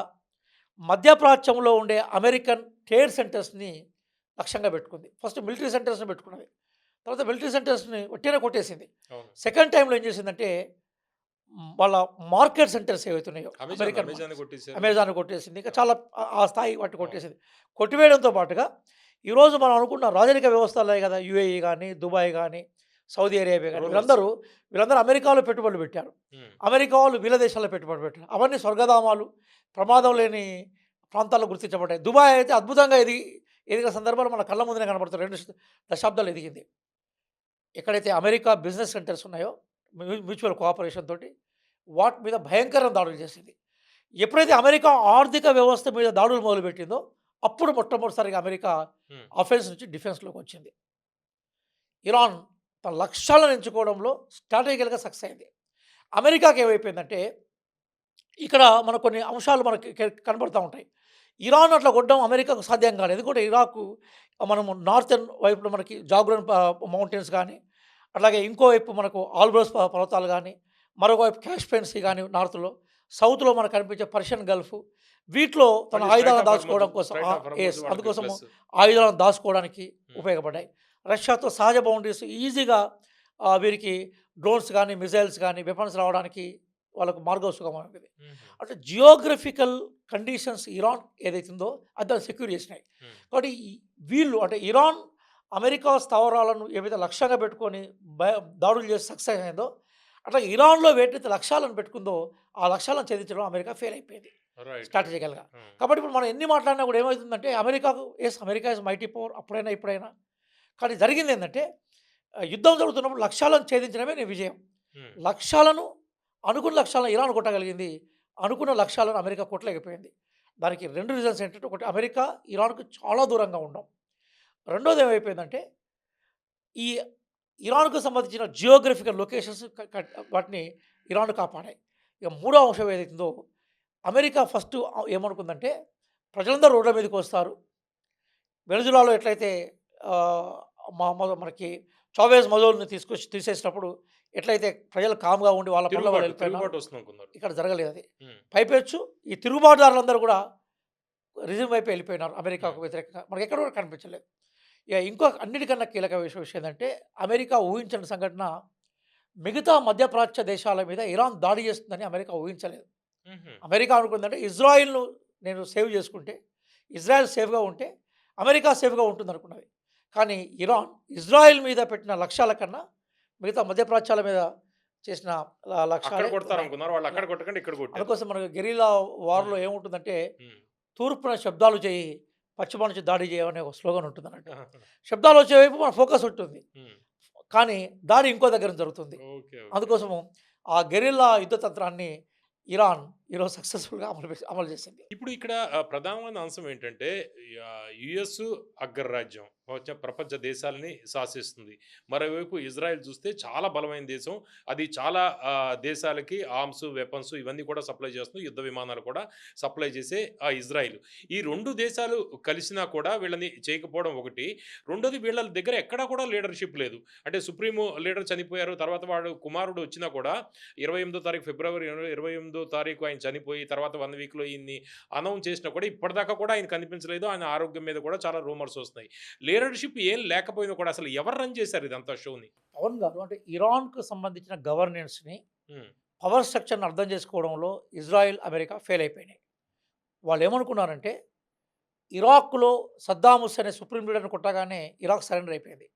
మధ్యప్రాచ్యంలో ఉండే అమెరికన్ ట్రేడ్ సెంటర్స్ని లక్ష్యంగా పెట్టుకుంది. ఫస్ట్ మిలిటరీ సెంటర్స్ని పెట్టుకున్నది, తర్వాత మిలిటరీ సెంటర్స్ని ఒట్టినే కొట్టేసింది. సెకండ్ టైంలో ఏం చేసిందంటే వాళ్ళ మార్కెట్ సెంటర్స్ ఏవైతున్నాయో అమెజాన్ కొట్టేసింది. ఇంకా చాలా ఆ స్థాయి వాటి కొట్టేసింది. కొట్టివేయడంతో పాటుగా ఈరోజు మనం అనుకున్న రాజరిక వ్యవస్థలే కదా, యుఏఈ కానీ, దుబాయ్ కానీ, సౌదీ అరేబియా కానీ, వీళ్ళందరూ అమెరికాలో పెట్టుబడులు పెట్టారు. అమెరికా వాళ్ళు వీళ్ళ దేశాల్లో పెట్టుబడులు పెట్టారు. అవన్నీ స్వర్గధామాలు, ప్రమాదం లేని ప్రాంతాల్లో గుర్తించబడ్డాయి. దుబాయ్ అయితే అద్భుతంగా ఎదిగిన సందర్భాలు మన కళ్ళ ముందునే కనబడుతుంది. 2 దశాబ్దాలు ఎదిగింది. ఎక్కడైతే అమెరికా బిజినెస్ సెంటర్స్ ఉన్నాయో మ్యూచువల్ కోఆపరేషన్ తోటి వాటి మీద భయంకరమైన దాడులు చేసింది. ఎప్పుడైతే అమెరికా ఆర్థిక వ్యవస్థ మీద దాడులు మొదలుపెట్టిందో అప్పుడు మొట్టమొదటిసారిగా అమెరికా అఫెన్స్ నుంచి డిఫెన్స్లోకి వచ్చింది. ఇరాన్ తన లక్ష్యాలను ఎంచుకోవడంలో స్ట్రాటజికల్గా సక్సెస్ అయింది. అమెరికాకి ఏమైపోయిందంటే ఇక్కడ మన కొన్ని అంశాలు మనకి కనబడుతూ ఉంటాయి. ఇరాన్ అట్లా కొట్టడం అమెరికాకు సాధ్యం కాలేదు. ఎందుకంటే ఇరాకు మనము నార్థర్న్ వైపులో మనకి జాగ్రన్ మౌంటైన్స్ కానీ, అట్లాగే ఇంకోవైపు మనకు ఆల్బ్రస్ పర్వతాలు కానీ, మరొకవైపు కాస్పియన్ సీ కానీ నార్త్‌లో, సౌత్‌లో మనకు కనిపించే పర్షియన్ గల్ఫ్ వీటిలో తన మళ్ళీ స్ట్రైట్ ఆయుధాలను ఆఫ్ దాచుకోవడం హార్మజ్ కోసం స్ట్రైట్ ఆఫ్ హార్మజ్ వాళ్ళకి అందుకోసము ప్లస్. ఆయుధాలను దాచుకోవడానికి హ్మ్. ఉపయోగపడ్డాయి. రష్యాతో సహజ బౌండరీస్ ఈజీగా వీరికి డ్రోన్స్ గానీ, మిసైల్స్ గానీ, వెపన్స్ రావడానికి వాళ్ళకు మార్గం సుగమమైంది. హుహు. అంటే జియోగ్రఫికల్ కండిషన్స్ ఇరాన్ ఏదైతే ఉందో అది దాన్ని సెక్యూర్ చేసినాయి. హ్మ్. కాబట్టి వీళ్ళు అంటే ఇరాన్ అమెరికా స్థావరాలను ఏవైతే లక్ష్యంగా పెట్టుకొని దాడులు చేసి సక్సెస్ అయిందో, అట్లా ఇరాన్‌లో వేటైతే లక్ష్యాలను పెట్టుకుందో, ఆ లక్ష్యాలను ఛేదించడం అమెరికా ఫెయిల్ అయిపోయింది రైట్. రైట్. స్ట్రాటజికల్‌గా. హ్మ్. కాబట్టి ఇప్పుడు మనం ఎన్ని మాట్లాడినా కూడా ఏమవుతుందంటే అమెరికాకు అమెరికా ఇస్ మైటీ పవర్ అప్పుడైనా, ఇప్పుడైనా. కానీ జరిగిందేందంటే యుద్ధం జరుగుతున్నప్పుడు లక్ష్యాలను ఛేదించడమే నీ విజయం. హ్మ్. లక్ష్యాలను అనుకున్న లక్ష్యాలను ఇరాన్ కొట్టగలిగింది. అనుకున్న లక్ష్యాలను అమెరికా కొట్టలేకపోయింది. దానికి 2 రీజన్స్ ఏంటంటే, ఒకటి అమెరికా ఇరాన్‌కు చాలా దూరంగా ఉండడం. రెండోది ఏమైపోయిందంటే, ఈ ఇరాన్‌కు సంబంధించిన జియోగ్రఫికల్ లొకేషన్స్ క క వాటిని ఇరాన్ కాపాడాయి. ఇక మూడో అంశం ఏదైతుందో, అమెరికా ఫస్టు ఏమనుకుందంటే, ప్రజలందరూ రోడ్ల మీదకొస్తారు. వెనిజులాలో ఎట్లయితే ఆహ్, మనకి చావెజ్ మజోల్ని తీసేసినప్పుడు ఎట్లయితే ప్రజలు కామ్‌గా ఉండి వాళ్ళ పనిలో వాళ్ళు వెళ్ళిపోయినారో, తిరుగుబాటు వస్తుందనుకున్నారు. ఇక్కడ జరగలేదది. హ్మ్. పైపెచ్చు ఈ తిరుగుబాటుదారులందరూ కూడా రిజిమ్ వైపే వెళ్ళిపోయినారు హ్మ్. అమెరికాకు వ్యతిరేకంగా. మనకెక్కడ కూడా కనిపించలేదు. ఇక ఇంకో అన్నిటికన్నా కీలక విషయం ఏందంటే, అమెరికా ఊహించని సంఘటన, మిగతా మధ్యప్రాచ్య దేశాల మీద ఇరాన్ దాడి చేస్తుందని అమెరికా ఊహించలేదు. హుహు. అమెరికా అనుకుందంటే ఇజ్రాయిల్‌ను నేను సేవ్ చేసుకుంటే, ఇజ్రాయెల్ సేఫ్‌గా ఉంటే, అమెరికా సేఫ్‌గా ఉంటుందనుకున్నది. కానీ ఇరాన్ ఇజ్రాయెల్ మీద పెట్టిన లక్ష్యాల కన్నా, మిగతా మధ్యప్రాచ్యాల మీద చేసిన అక్కడ లక్ష్యాలే ఉన్నాయి. కొడతారనుకున్నారు. వాళ్ళు ల అక్కడ కొట్టకుండా ఇక్కడ కొట్టారు. అందుకోసం మనకు గెరిల్లా వార్‌లో హ్మ్. ఏముంటుందంటే, హ్మ్. తూర్పున శబ్దాలు చేయి, పశ్చిమ నుంచి దాడి చేయమనే ఒక స్లోగన్ ఉంటుందన్నట్టు. ఆహాహా! శబ్దాలు వచ్చే వైపు మన ఫోకస్ ఉంటుంది. హ్మ్. కానీ దాడి ఇంకో దగ్గర జరుగుతుంది. ఓకే. ఓకే. అందుకోసము ఆ గెరిల్లా యుద్ధ తంత్రాన్ని ఇరాన్ ఈరోజు సక్సెస్‌ఫుల్‌గా అమలు చేసింది. ఇప్పుడు ఇక్కడ ప్రధానమైన అంశం ఏంటంటే యుఎస్ అగ్రరాజ్యం ప్రపంచ దేశాలని శాసిస్తుంది. మరోవైపు ఇజ్రాయెల్ చూస్తే చాలా బలమైన దేశం. అది చాలా దేశాలకి ఆర్మ్స్, వెపన్స్ ఇవన్నీ కూడా సప్లై చేస్తుంది. యుద్ధ విమానాలు కూడా సప్లై చేసే ఇజ్రాయెల్. ఈ 2 దేశాలు కలిసినా కూడా వీళ్ళని చేయకపోవడం ఒకటి. రెండోది వీళ్ళ దగ్గర ఎక్కడా కూడా లీడర్‌షిప్ లేదు. అంటే సుప్రీము లీడర్ చనిపోయారు. తర్వాత వాడు కుమారుడు వచ్చినా కూడా 28 తారీఖు ఫిబ్రవరి 28 తారీఖు ఆయన చనిపోయి తర్వాత 1 వీక్‌లో ఈయన్ని అనౌన్స్ చేసినా కూడా ఇప్పటిదాకా కూడా ఆయన కనిపించలేదు. ఆయన ఆరోగ్యం మీద కూడా చాలా రూమర్స్ వస్తున్నాయి. లీడర్‌షిప్ ఏం లేకపోయినా కూడా అసలు ఎవరు రన్ చేశారు ఇదంతా షోని? పవన్ గారు అంటే ఇరాన్‌కు సంబంధించిన గవర్నెన్స్‌ని, హ్మ్. పవర్ స్ట్రక్చర్‌ని అర్థం చేసుకోవడంలో ఇజ్రాయెల్, అమెరికా ఫెయిల్ అయిపోయినాయి. వాళ్ళేమనుకున్నారంటే, ఇరాక్‌లో సద్దాం హుస్సేన్ అనే సుప్రీం లీడర్‌ని కొట్టగానే ఇరాక్ సరెండర్ అయిపోయింది.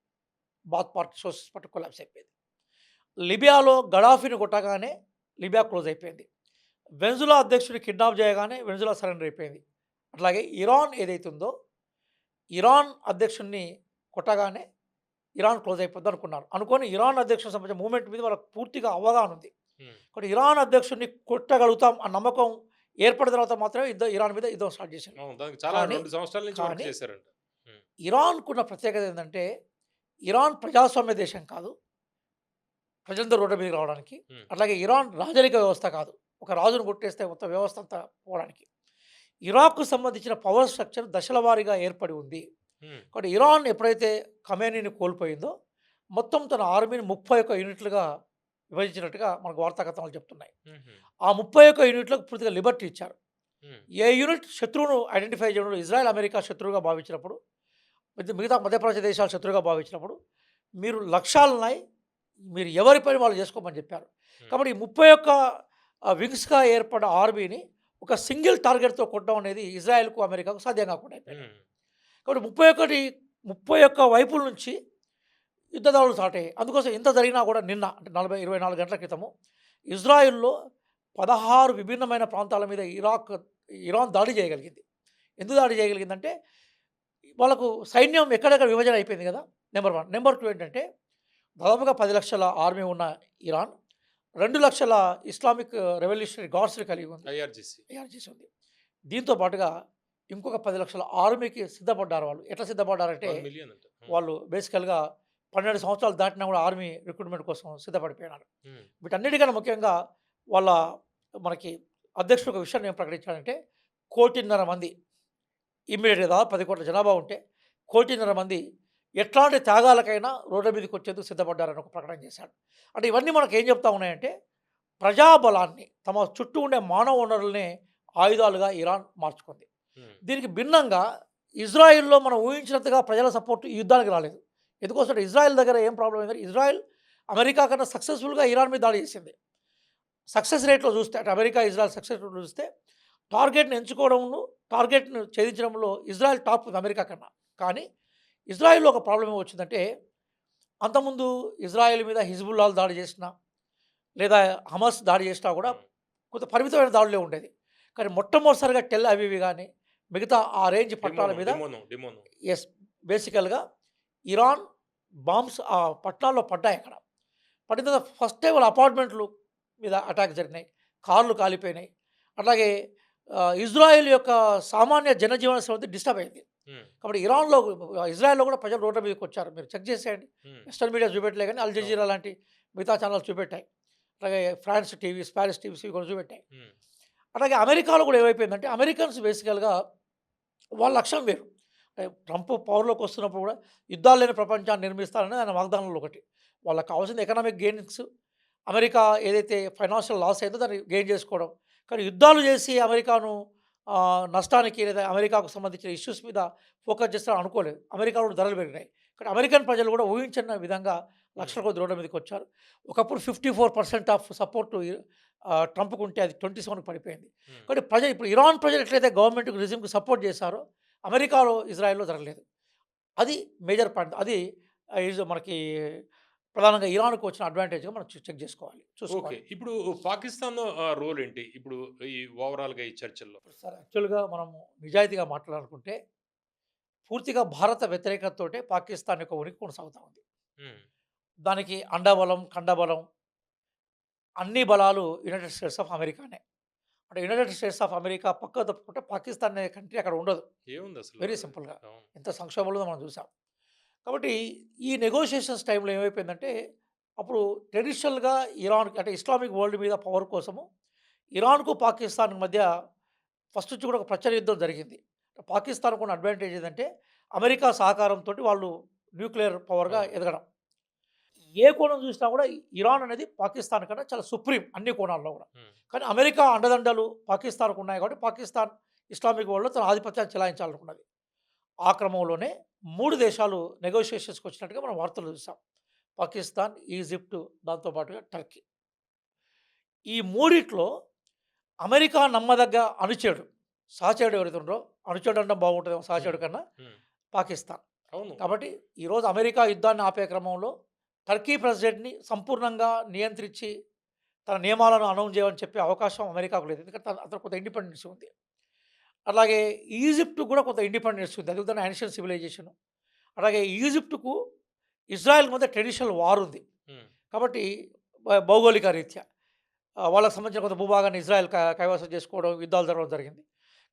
Baath party socialist party collapse అయిపోయింది. లిబియాలో గడాఫీని కొట్టగానే లిబియా క్లోజ్ అయిపోయింది. వెనిజులా అధ్యక్షుడిని కిడ్నాప్ చేయగానే వెనిజులా సరెండర్ అయిపోయింది. అట్లాగే ఇరాన్ ఏదైతే ఉందో, ఇరాన్ అధ్యక్షుడిని కొట్టగానే ఇరాన్ క్లోజ్ అయిపోద్ది అనుకున్నారు. అనుకోని ఇరాన్ అధ్యక్షుడికి సంబంధించిన మూవ్‌మెంట్ మీద వాళ్ళకి పూర్తిగా అవగాహన ఉంది. హ్మ్. కాబట్టి ఇరాన్ అధ్యక్షుడిని కొట్టగలుగుతాం అన్న నమ్మకం ఏర్పడిన తర్వాత మాత్రమే ఇరాన్ మీద యుద్ధం స్టార్ట్ చేశారు. అవును. దానికి చాలా కానీ, 2 సంవత్సరాల నుంచి వర్క్ కానీ చేశారంట. హ్మ్. ఇరాన్‌కున్న ప్రత్యేకత ఏందంటే, ఇరాన్ ప్రజాస్వామ్య దేశం కాదు. ప్రజలందరూ రోడ్ల మీదకి రావడానికి. హ్మ్. అట్లాగే ఇరాన్ రాజరిక వ్యవస్థ కాదు. ఒక రాజును కొట్టేస్తే మొత్తం వ్యవస్థ అంతా పోవడానికి. ఇరాక్‌కు సంబంధించిన పవర్ స్ట్రక్చర్ దశల వారీగా ఏర్పడి ఉంది. హ్మ్. కాబట్టి ఇరాన్ ఎప్పుడైతే ఖమేనీని కోల్పోయిందో, మొత్తం తన ఆర్మీని 31 యూనిట్లుగా విభజించినట్టుగా మనకు వార్తా కథనాలు చెప్తున్నాయి. హుహు. ఆ 31 యూనిట్లకు పూర్తిగా లిబర్టీ ఇచ్చారు. హ్మ్. ఏ యూనిట్ శత్రువును ఐడెంటిఫై చేయడంలో ఇజ్రాయెల్, అమెరికా శత్రువుగా భావించినప్పుడు, మిగతా మధ్యప్రాచ్య దేశాలు శత్రువుగా భావించినప్పుడు, మీరు లక్ష్యాలున్నాయి. మీరు ఎవరి పని వాళ్ళు చేసుకోమని చెప్పారు. హ్మ్. కాబట్టి ఈ 31 వింగ్స్‌గా ఏర్పడ్డ ఆర్మీని ఒక సింగిల్ టార్గెట్‌తో కొట్టడం అనేది ఇజ్రాయెల్‌కు, అమెరికాకు సాధ్యం కాకుండా అయిపోయింది. హ్మ్. కాబట్టి 31 వైపుల నుంచి యుద్ధ దాడులు స్టార్ట్ అయ్యాయి. అందుకోసం ఇంత జరిగినా కూడా నిన్న అంటే 24 గంటల క్రితము ఇజ్రాయెల్‌లో 16 విభిన్నమైన ప్రాంతాల మీద ఇరాన్ దాడి చేయగలిగింది. ఎందుకు దాడి చేయగలిగిందంటే, వాళ్ళకు సైన్యం ఎక్కడెక్కడ విభజన అయిపోయింది కదా! నంబర్ 1. నంబర్ 2 ఏంటంటే, దాదాపుగా 10,00,000 ఆర్మీ ఉన్న ఇరాన్ 2,00,000 ఇస్లామిక్ రెవల్యూషనరీ గార్డ్స్‌ని కలిగి ఉంది. ఐఆర్‌జీసీ. తయారు చేసి ఉంది. దీంతో పాటుగా ఇంకొక 10,00,000 ఆర్మీకి సిద్ధపడ్డారు వాళ్ళు. ఎట్లా సిద్ధపడ్డారంటే, 1,000,000 అంట. హ్మ్. వాళ్ళు బేసికల్‌గా 12 సంవత్సరాలు దాటినా కూడా ఆర్మీ రిక్రూట్‌మెంట్ కోసం సిద్ధపడిపోయినారు. హ్మ్. వీటన్నిటికన్నా ముఖ్యంగా వాళ్ళ మనకి అధ్యక్షుడు ఒక విషయాన్ని ఏం ప్రకటించాడంటే, 1,50,00,000 మంది ఇమ్మీడియట్‌గా దాదాపు 10 కోట్ల జనాభా ఉంటే 1,500,000 మంది ఎట్లాంటి త్యాగాలకైనా రోడ్ల మీదకి వచ్చేందుకు సిద్ధపడ్డారని ఒక ప్రకటన చేశాడు. అంటే ఇవన్నీ మనకేం చెప్తా ఉన్నాయంటే ప్రజాబలాన్ని తమ చుట్టూ ఉండే మానవ వనరుల్ని ఆయుధాలుగా ఇరాన్ మార్చుకుంది. హ్మ్. దీనికి భిన్నంగా ఇజ్రాయెల్‌లో మనం ఊహించినంతగా ప్రజల సపోర్ట్ ఈ యుద్ధానికి రాలేదు. ఎందుకోసంటే ఇజ్రాయెల్ దగ్గర ఏం ప్రాబ్లమ్ అయిందంటే ఇజ్రాయెల్ అమెరికా కన్నా సక్సెస్‌ఫుల్‌గా ఇరాన్ మీద దాడి చేసింది. సక్సెస్ రేట్‌లో చూస్తే అటు అమెరికా, ఇజ్రాయెల్ సక్సెస్ రేట్‌లో చూస్తే టార్గెట్‌ని ఎంచుకోవడంలో, టార్గెట్‌ని ఛేదించడంలో ఇజ్రాయెల్ టాప్ ఉంది అమెరికా కన్నా. కానీ ఇజ్రాయెల్‌లో ఒక ప్రాబ్లమ్ ఏమొచ్చిందంటే అంతకుముందు ఇజ్రాయెల్ మీద హిజ్బుల్లాహ్ దాడి చేసినా, లేదా హమాస్ దాడి చేసినా కూడా హ్మ్. కొంత పరిమితమైన దాడులే ఉండేది. కానీ మొట్టమొదటిసారిగా టెల్ అవీవ్ గాని, మిగతా ఆ రేంజ్ పట్టణాల మీద డిమోను. యెస్. బేసికల్‌గా ఇరాన్ బాంబ్స్ ఆ పట్టణాల్లో పడ్డాయి అక్కడ. పడిన తర్వాత ఫస్ట్ టైమ్ వాళ్ళ అపార్ట్మెంట్లు మీద అటాక్ జరిగినాయి. కార్లు కాలిపోయినాయి. అట్లాగే ఇజ్రాయెల్ యొక్క సామాన్య జనజీవన స్రవంతి డిస్టర్బ్ అయింది. హ్మ్. కాబట్టి ఇజ్రాయెల్‌లో కూడా ప్రజలు రోడ్ల మీదకొచ్చారు. మీరు చెక్ చేసేయండి. హ్మ్. వెస్టర్న్ మీడియా చూపెట్టలే గానీ అల్ జజీరా లాంటి మిగతా ఛానెల్స్ చూపెట్టాయి. అట్లాగే ఫ్రాన్స్ టీవీ, స్పానిష్ టీవీస్ ఇవి కూడా చూపెట్టాయి. హ్మ్. అట్లాగే అమెరికాలో కూడా ఏమైపోయిందంటే అమెరికన్స్ బేసికల్‌గా వాళ్ళ లక్ష్యం వేరు. ట్రంప్ పవర్‌లోకి వస్తున్నప్పుడు కూడా యుద్ధాలు లేని ప్రపంచాన్ని నిర్మిస్తారనేది ఆయన వాగ్దానంలో ఒకటి. వాళ్ళకి కావాల్సింది ఎకనామిక్ గెయిన్స్. అమెరికా ఏదైతే ఫైనాన్షియల్ లాస్ అయిందో దాన్ని గెయిన్ చేసుకోవడం. కానీ యుద్ధాలు చేసి అమెరికాను నష్టానికి లేదా అమెరికాకు సంబంధించిన ఇష్యూస్ మీద ఫోకస్ చేస్తారని అనుకోలేదు. అమెరికాలో కూడా ధరలు పెరిగినాయి. కానీ అమెరికన్ ప్రజలు కూడా ఊహించని విధంగా హ్మ్. లక్షల కొద్ది రోడ్ల మీదకొచ్చారు. ఒకప్పుడు 54% ఆఫ్ సపోర్ట్ ట్రంప్‌కు ఉంటే అది 27కి పడిపోయింది. హ్మ్. కానీ ప్రజలు ఇప్పుడు ఇరాన్ ప్రజలు ఎట్లయితే గవర్నమెంట్‌కి రెజిమ్‌కి సపోర్ట్ చేశారో అమెరికాలో, ఇజ్రాయెల్‌లో జరగలేదు. అది మేజర్ పాయింట్. అది మనకి ప్రధానంగా ఇరాన్‌కి వచ్చిన అడ్వాంటేజ్‌గా మనం చెక్ చేసుకోవాలి. ఓకే. చూసుకోవాలి. ఇప్పుడు పాకిస్తాన్ రోల్ ఏంటి? ఇప్పుడు ఈ ఓవరాల్‌గా ఈ చర్చల్లో? సార్ యాక్చువల్‌గా మనము నిజాయితీగా మాట్లాడాలనుకుంటే పూర్తిగా భారత వ్యతిరేకతతోటే పాకిస్తాన్ యొక్క ఉనికి కొనసాగుతా ఉంది. హ్మ్. దానికి అండబలం, కండబలం అన్ని బలాలు యునైటెడ్ స్టేట్స్ ఆఫ్ అమెరికానే. అంటే యునైటెడ్ స్టేట్స్ ఆఫ్ అమెరికా పక్కకు తప్పుకుంటే పాకిస్తాన్ అనే కంట్రీ అక్కడ ఉండదు. ఏముందసలు? వెరీ సింపుల్‌గా. అవును. ఎంత సంక్షోభంలో మనం చూసాం. కాబట్టి ఈ నెగోషియేషన్స్ టైంలో ఏమైపోయిందంటే, అప్పుడు ట్రెడిషనల్‌గా ఇరాన్‌కి అంటే ఇస్లామిక్ వరల్డ్ మీద పవర్ కోసము ఇరాన్‌కు, పాకిస్తాన్‌కు మధ్య ఫస్ట్ నుంచి కూడా ఒక ప్రచండ యుద్ధం జరిగింది. పాకిస్తాన్‌కు ఉన్న అడ్వాంటేజ్ ఏదంటే, అమెరికా సహకారంతోటి వాళ్ళు న్యూక్లియర్ పవర్‌గా అవును. ఎదగడం. ఏ కోణం చూసినా కూడా ఇరాన్ అనేది పాకిస్తాన్ కన్నా చాలా సుప్రీం అన్ని కోణాల్లో కూడా. హ్మ్. కానీ అమెరికా అండదండలు పాకిస్తాన్‌కు ఉన్నాయి కాబట్టి పాకిస్తాన్ ఇస్లామిక్ వరల్డ్‌లో తన ఆధిపత్యాన్ని చెలాయించాలనుకున్నది. ఆ క్రమంలోనే 3 దేశాలు నెగోషియేషన్స్‌కి వచ్చినట్టుగా మనం వార్తలు చూసాం. పాకిస్తాన్, ఈజిప్ట్ దాంతో పాటుగా టర్కీ. ఈ మూడిట్లో అమెరికా నమ్మదగ్గ అనుచరుడు, సహచరుడు ఎవరైతే ఉన్నారో అనుచరుడు అనడం బాగుంటదేమో హ్మ్. సహచరుడు కన్నా హ్మ్. పాకిస్తాన్. అవును. కాబట్టి ఈరోజు అమెరికా యుద్ధాన్ని ఆపే క్రమంలో టర్కీ ప్రెసిడెంట్‌ని సంపూర్ణంగా నియంత్రించి తన నియమాలను అనౌన్స్ చేయమని చెప్పే అవకాశం అమెరికాకు లేదు. ఎందుకంటే అతనికి కొంత ఇండిపెండెన్స్ ఉంది. అలాగే ఈజిప్ట్ కూడా కొంత ఇండిపెండెన్స్ ఉంది. అది కూడా యాన్షియన్ సివిలైజేషన్. అలాగే ఈజిప్ట్‌కు ఇజ్రాయెల్ మధ్య ట్రెడిషనల్ వార్ ఉంది. హ్మ్. కాబట్టి భౌగోళిక రీత్యా వాళ్ళకి సంబంధించిన కొంత భూభాగాన్ని ఇజ్రాయెల్ కైవసం చేసుకోవడం, యుద్ధాలు జరగడం జరిగింది.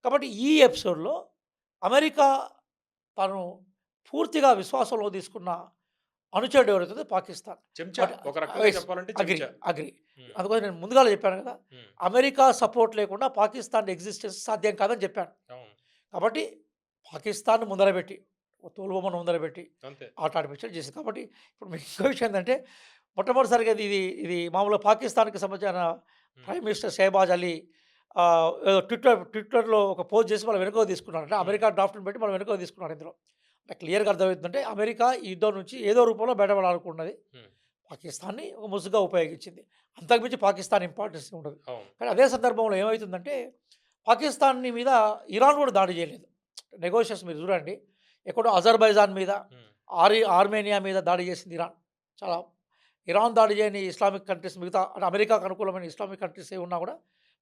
కాబట్టి ఈ ఎపిసోడ్‌లో అమెరికా తను పూర్తిగా విశ్వాసంలో తీసుకున్న అనుచరుడు ఎవరైతే ఉందో పాకిస్తాన్. చెంచా. బట్ ఒక రకంగా యెస్. చెప్పాలంటే అగ్రీ. చెంచా. అగ్రీ. హ్మ్. అందుకోసం నేను ముందుగాలే చెప్పాను కదా! హ్మ్. అమెరికా సపోర్ట్ లేకుండా పాకిస్తాన్ ఎగ్జిస్టెన్స్ సాధ్యం కాదని చెప్పాను. అవును. కాబట్టి పాకిస్తాన్‌ని ముందర పెట్టి, తోలుబొమ్మను ముందర పెట్టి అంతే. ఆట ఆడిపించడం చేసింది. కాబట్టి ఇప్పుడు మీకు ఇంకో విషయం ఏందంటే, మొట్టమొదటిసారిగా ఇది మామూలుగా పాకిస్తాన్‌కి సంబంధించిన హ్మ్. ప్రైమ్ మినిస్టర్ షెహబాజ్ అలీ ఏదో ట్విట్టర్‌లో ఒక పోస్ట్ చేసి మళ్ళీ వెనక్కి తీసుకున్నాడు. అంటే హ్మ్. అమెరికా డ్రాఫ్ట్‌ని పెట్టి మళ్ళీ వెనక్కి తీసుకున్నాడు ఇందులో. అంటే క్లియర్‌గా అర్థమవుతుందంటే అమెరికా ఈ యుద్ధం నుంచి ఏదో రూపంలో బయటపడాలనుకున్నది. హ్మ్. పాకిస్తాన్‌ని ఒక ముసుగుగా ఉపయోగించింది. అంతకు మించి పాకిస్తాన్ ఇంపార్టెన్స్ ఉండదు. అవును. కానీ అదే సందర్భంలో ఏమైతుందంటే, పాకిస్తాన్‌ని మీద ఇరాన్ కూడా దాడి చేయలేదు. నెగోషియేషన్స్ మీరు చూడండి. ఎక్కడో అజర్బైజాన్ మీద, హ్మ్. ఆర్మేనియా మీద దాడి చేసింది ఇరాన్. చాలా ఇరాన్ దాడి చేయని ఇస్లామిక్ కంట్రీస్ మిగతా అంటే అమెరికాకు అనుకూలమైన ఇస్లామిక్ కంట్రీస్ ఏవి ఉన్నా కూడా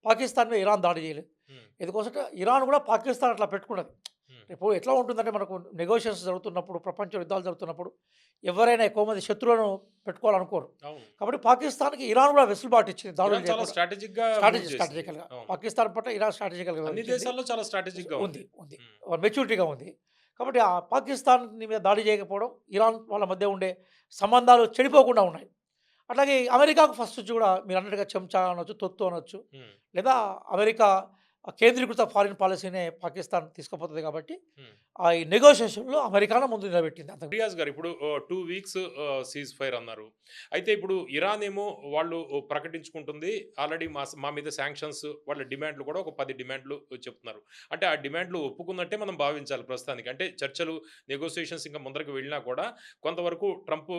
పాకిస్తాన్ మీద ఇరాన్ దాడి చేయలేదు. హ్మ్. ఎందుకోసంటే ఇరాన్ కూడా పాకిస్తాన్ అట్లా పెట్టుకున్నది. హ్మ్. ఇప్పుడు ఎట్లా ఉంటుందంటే మనకు నెగోషియేషన్స్ జరుగుతున్నప్పుడు, ప్రపంచ యుద్ధాలు జరుగుతున్నప్పుడు ఎవరైనా ఎక్కువ మంది శత్రువులను పెట్టుకోవాలనుకోరు. అవును. కాబట్టి పాకిస్తాన్‌కి ఇరాన్ కూడా వెసులుబాటు ఇచ్చింది దాడులు ఇరాన్ చాలా చేయకుండా. స్ట్రాటజిక్‌గా మూవ్ చేసింది. స్ట్రాటజికల్‌గా అవును. పాకిస్తాన్ పట్ల ఇరాన్ స్ట్రాటజికల్‌గా అన్ని వ్యవహరించింది. దేశాల్లో చాలా స్ట్రాటజిక్‌గా ఉంది. ఉంది. హ్మ్. మెచ్యూరిటీగా ఉంది. కాబట్టి ఆ పాకిస్తాన్ మీద దాడి చేయకపోవడం, ఇరాన్ వాళ్ళ మధ్య ఉండే సంబంధాలు చెడిపోకుండా ఉన్నాయి. అట్లాగే అమెరికాకు ఫస్ట్ నుంచి కూడా మీరన్నట్టుగా చెంచా అనొచ్చు, తొత్తు అనొచ్చు. హ్మ్. లేదా అమెరికా కేంద్రీకృత ఫారిన్ పాలసీనే పాకిస్తాన్ తీసుకుపోతుంది కాబట్టి హ్మ్. ఈ నెగోషియేషన్‌లో అమెరికానే ముందు నిలబెట్టింది. అంతకు రియాజ్ గారు ఇప్పుడు 2 వీక్స్ సీజ్ ఫైర్ అన్నారు. అయితే ఇప్పుడు ఇరాన్ ఏమో వాళ్ళు ప్రకటించుకుంటుంది. ఆల్రెడీ మా మీద శాంక్షన్స్ వాళ్ళ డిమాండ్‌లు కూడా ఒక 10 డిమాండ్‌లు చెప్తున్నారు. అంటే ఆ డిమాండ్‌లు ఒప్పుకున్నట్టే మనం భావించాలి ప్రస్తుతానికి. అంటే చర్చలు, నెగోషియేషన్స్ ఇంకా ముందరకు వెళ్ళినా కూడా కొంతవరకు ట్రంప్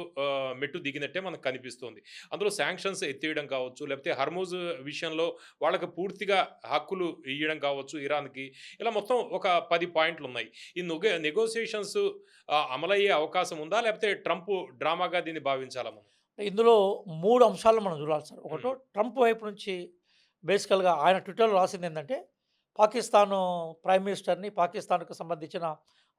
మెట్టు దిగినట్టే మనకు కనిపిస్తోంది. అందులో శాంక్షన్స్ ఎత్తేయడం కావచ్చు, లేకపోతే హర్మూజ్ విషయంలో వాళ్ళకి పూర్తిగా హక్కులు ఇయ్యడం కావచ్చు ఇరాన్‌కి. ఇలా మొత్తం ఒక 10 పాయింట్లున్నాయి. ఈ నెగోషియేషన్స్ అమలయ్యే అవకాశం ఉందా? లేకపోతే ట్రంప్ డ్రామాగా దీన్ని భావించాలా మనం? ఇందులో 3 అంశాలను మనం చూడాలి సార్. ఒకటో హ్మ్. ట్రంప్ వైపు నుంచి బేసికల్‌గా ఆయన ట్విట్టర్‌లో రాసిందేంటంటే, పాకిస్తాను ప్రైమ్ మినిస్టర్‌ని, పాకిస్తాన్‌కు సంబంధించిన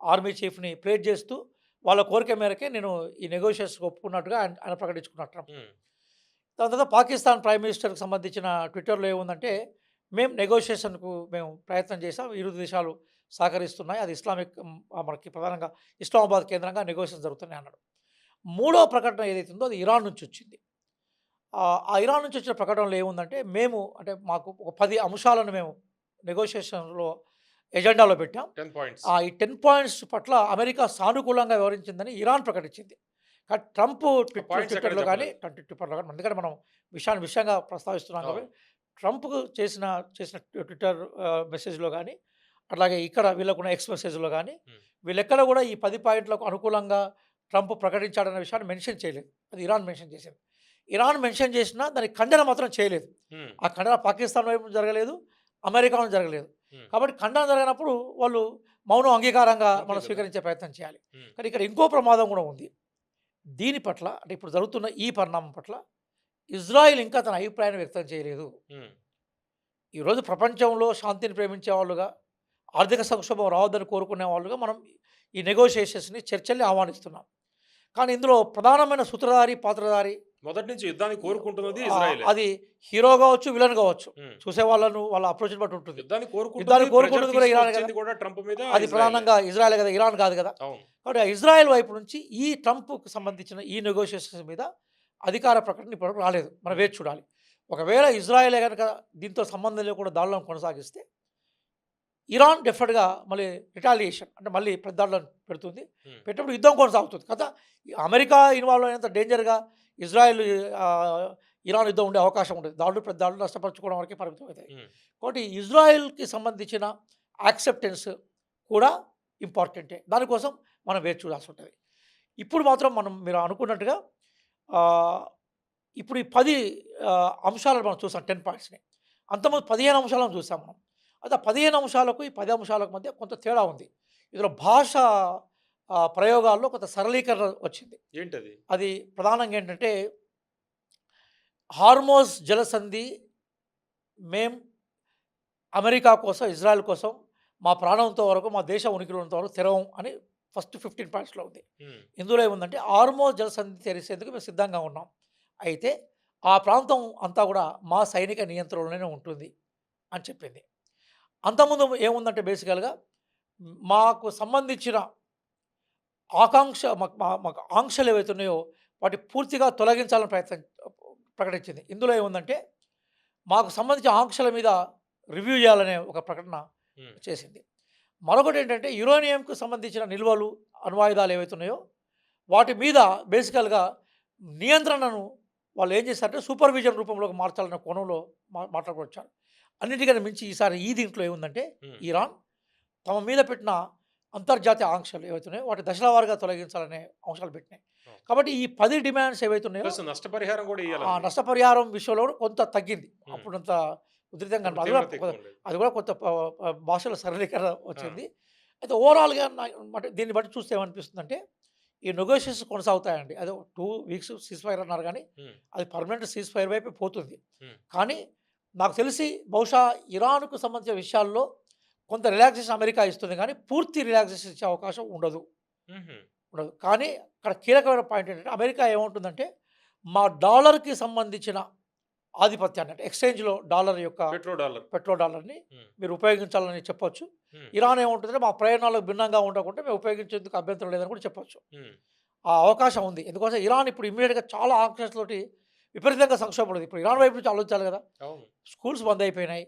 ఆర్మీ చీఫ్‌ని ప్రేజ్ చేస్తూ, వాళ్ళ కోరిక మేరకే నేను ఈ నెగోషియేషన్స్‌కి ఒప్పుకున్నట్టుగా ఆయన ఆయన ప్రకటించుకున్నారు ట్రంప్. హ్మ్. దాని తర్వాత పాకిస్తాన్ ప్రైమ్ మినిస్టర్‌కి సంబంధించిన ట్విట్టర్‌లో ఏముందంటే, మేము ప్రయత్నం చేసాం. ఇరు దేశాలు సహకరిస్తున్నాయి. అది ఇస్లామిక్ మనకి ప్రధానంగా ఇస్లామాబాద్ కేంద్రంగా నెగోషియేషన్స్ జరుగుతున్నాయి అన్నాడు. మూడో ప్రకటన ఏదైతే ఉందో అది ఇరాన్ నుంచి వచ్చింది. ఆ ఇరాన్ నుంచి వచ్చిన ప్రకటనలో ఏముందంటే, అంటే మాకు ఒక 10 అంశాలను మేము నెగోషియేషన్‌లో ఎజెండాలో పెట్టాం. 10 పాయింట్స్. ఈ 10 పాయింట్స్ పట్ల అమెరికా సానుకూలంగా వ్యవహరించిందని ఇరాన్ ప్రకటించింది. కానీ ట్రంప్ ఆ పాయింట్స్ ఎక్కడ ట్విట్టర్‌లో గాని, చెప్పలేదు. ట్విట్టర్‌లో గాని ఎందుకంటే మనం విషయంగా ప్రస్తావిస్తున్నాం అవును. కాబట్టి, ట్రంప్‌కు చేసిన ట్విట్టర్ మెసేజ్‌లో గాని, అట్లాగే ఇక్కడ వీళ్ళకున్న ఎక్స్ మెసేజ్‌లో గాని, హ్మ్. వీళ్ళెక్కడ కూడా ఈ 10 పాయింట్లకు అనుకూలంగా ట్రంప్ ప్రకటించాడన్న విషయాన్ని మెన్షన్ చేయలేదు. అది ఇరాన్ మెన్షన్ చేసింది. ఇరాన్ మెన్షన్ చేసినా దానికి ఖండన మాత్రం చేయలేదు. హ్మ్. ఆ ఖండన పాకిస్తాన్ వైపు నుంచి జరగలేదు, అమెరికా నుంచి జరగలేదు. హ్మ్. కాబట్టి ఖండన జరగనప్పుడు వాళ్ళు మౌనం అంగీకారంగా అంతే మనం కదా! స్వీకరించే ప్రయత్నం చేయాలి. హ్మ్. కానీ ఇక్కడ ఇంకో ప్రమాదం కూడా ఉంది. దీని పట్ల అంటే ఇప్పుడు జరుగుతున్న ఈ పరిణామం పట్ల ఇజ్రాయిల్ ఇంకా తన అభిప్రాయాన్ని వ్యక్తం చేయలేదు. హ్మ్. ఈరోజు ప్రపంచంలో శాంతిని ప్రేమించే వాళ్ళుగా, ఆర్థిక సంక్షోభం రావద్దని కోరుకునే వాళ్ళుగా మనం ఈ నెగోషియేషన్స్‌ని, చర్చల్ని ఆహ్వానిస్తున్నాం. కానీ ఇందులో ప్రధానమైన సూత్రధారి, పాత్రధారి మొదటి నుంచి యుద్ధాన్ని కోరుకుంటున్నది ఇజ్రాయెలే. అది హీరో గావచ్చు, విలన్ గావచ్చు. హ్మ్. చూసే వాళ్ళ అప్రోచ్‌ని బట్టి ఉంటుంది. యుద్ధాన్ని కోరుకుంటుంది. యుద్ధాన్ని ప్రెషర్ కోరుకుంటుంది కూడా ఇరానే గదా! తీసుకొచ్చింది కూడా ట్రంప్ మీద అది ఇజ్రాయెలే. ప్రధానంగా ఇజ్రాయెలే గదా! ఇరాన్ కాదు గదా! అవును. కాబట్టి ఆ ఇజ్రాయెల్ వైపు నుంచి ఈ ట్రంప్‌కి సంబంధించిన ఈ నెగోషియేషన్స్ మీద అధికార ప్రకటన ఇప్పటివరకు రాలేదు. మనం హ్మ్. వేచి చూడాలి. ఒకవేళ ఇజ్రాయెలే గనక దీంతో సంబంధం లేకుండా దాడులను కొనసాగిస్తే, ఇరాన్ డెఫినెట్‌గా మళ్ళీ రిటాలియేషన్ అంటే మళ్ళీ ప్రతిదాడులను పెడుతుంది. హ్మ్. పెట్టినప్పుడు యుద్ధం కొనసాగుతుంది. అమెరికా ఇన్వాల్వ్ అయినంత డేంజర్‌గా ఇజ్రాయెల్ ఇరాన్ యుద్ధం ఉండే అవకాశం ఉండదు. పెద్ద దాడులు నష్టపరుచుకోవడం వరకే పరిమితం అవుతాయి. హ్మ్. కాబట్టి ఇజ్రాయెల్‌కి సంబంధించిన యాక్సెప్టెన్స్ కూడా ఇంపార్టెంటే. దానికోసం మనం వేచి చూడాల్సి ఉంటది. ఇప్పుడు మాత్రం మీరు అనుకున్నట్టుగా ఆహ్, ఇప్పుడు ఈ 10 అంశాలను మనం చూసాం 10 పాయింట్స్‌ని. అంతకుముందు 15 అంశాలను చూసాం మనం. అయితే ఆ 15 అంశాలకు, ఈ 10 అంశాలకు మధ్య కొంత తేడా ఉంది. ఇందులో భాష ప్రయోగాల్లో కొంత సరళీకరణ వచ్చింది. ఏంటది? అది ప్రధానంగా ఏంటంటే, హార్మోజ్ జలసంధి మేం అమెరికా కోసం, ఇజ్రాయెల్ కోసం మా ప్రాణంతో వరకు, మా దేశ ఉనికిలో ఉన్నంత వరకు తెరవం అని ఫస్ట్ 15 పాయింట్స్‌లో ఉంది. హ్మ్. ఇందులో ఏముందంటే, హార్మోజ్ జలసంధి తెరిసేందుకు మేము సిద్ధంగా ఉన్నాం. అయితే ఆ ప్రాంతం అంతా కూడా మా సైనిక నియంత్రణలోనే ఉంటుంది అని చెప్పింది. అంతకుముందు ఏముందంటే బేసికల్‌గా మాకు సంబంధించిన ఆకాంక్ష మాకు మా మాకు ఆంక్షలు ఏవైతే ఉన్నాయో వాటి పూర్తిగా తొలగించాలని ప్రకటించింది. ఇందులో ఏముందంటే, మాకు సంబంధించిన ఆంక్షల మీద రివ్యూ చేయాలనే ఒక ప్రకటన హ్మ్. చేసింది. మరొకటేంటంటే, యురేనియంకు సంబంధించిన నిల్వలు, అణ్వాయుధాలు ఏవైతే ఉన్నాయో వాటి మీద బేసికల్‌గా నియంత్రణను వాళ్ళు ఏం చేశారంటే సూపర్విజన్ రూపంలోకి మార్చాలనే కోణంలో మాట్లాడుకొచ్చారు. అన్నిటికన్నా మించి ఈసారి ఈ దీంట్లో ఏముందంటే, హ్మ్. ఇరాన్ తమ మీద పెట్టిన అంతర్జాతీయ ఆంక్షలు ఏవైతే ఉన్నాయో వాటి దశల వారీగా తొలగించాలనే అంశాలు పెట్టినాయి. అవును. కాబట్టి ఈ 10 డిమాండ్స్ ఏవైతే ఉన్నాయో ప్లస్ నష్టపరిహారం కూడా ఆ ఇయ్యాలంది. నష్టపరిహారం విషయంలో కూడా కొంత తగ్గింది. హ్మ్. అప్పుడంత ఉధృతంగా అప్పుడు అది కూడా తీవ్రత ఎక్కువుండేది. అది కూడా కొంత భాషలో సరళీకరణ ఆ! వచ్చింది. అయితే ఓవరాల్‌గా అంటే దీన్ని బట్టి చూస్తే ఏమనిపిస్తుందంటే, ఈ నెగోషియేషన్స్ కొనసాగుతాయండి. అదే 2 వీక్స్ సీజ్ ఫైర్ అన్నారు గానీ, హ్మ్. అది పర్మనెంట్ సీజ్ ఫైర్ వైపే పోతుంది. హ్మ్. కానీ నాకు తెలిసి బహుశా ఇరాన్‌కు సంబంధించిన విషయాల్లో కొంత రిలాక్సేషన్ అమెరికా ఇస్తుంది గానీ, పూర్తి రిలాక్సేషన్ ఇచ్చే అవకాశం హుహు. ఉండదు. కానీ అక్కడ కీలకమైన పాయింట్ ఏంటంటే, అమెరికా ఏమంటుందంటే, మా డాలర్‌కి సంబంధించిన ఆధిపత్యాన్ని అంటే ఎక్స్‌చేంజ్‌లో డాలర్ యొక్క పెట్రో డాలర్. పెట్రో డాలర్‌ని హ్మ్. మీరు ఉపయోగించాలని చెప్పొచ్చు. హ్మ్. ఇరాన్ ఏముంటుందంటే, మా ప్రయోజనాలకు భిన్నంగా ఉండకుంటే మేము ఉపయోగించేందుకు అభ్యంతరం లేదని కూడా చెప్పొచ్చు. హ్మ్. ఆ అవకాశం ఉంది. ఎందుకంటే ఇరాన్ ఇప్పుడు ఇమ్మీడియేట్‌గా చాలా ఆంక్షలతోటి విపరీతంగా సంక్షోభం ఉంది. ఇప్పుడు ఇరాన్ వైపు నుంచి ఆలోచించాలి కదా! అవును. స్కూల్స్ బంద్ అయిపోయినాయి.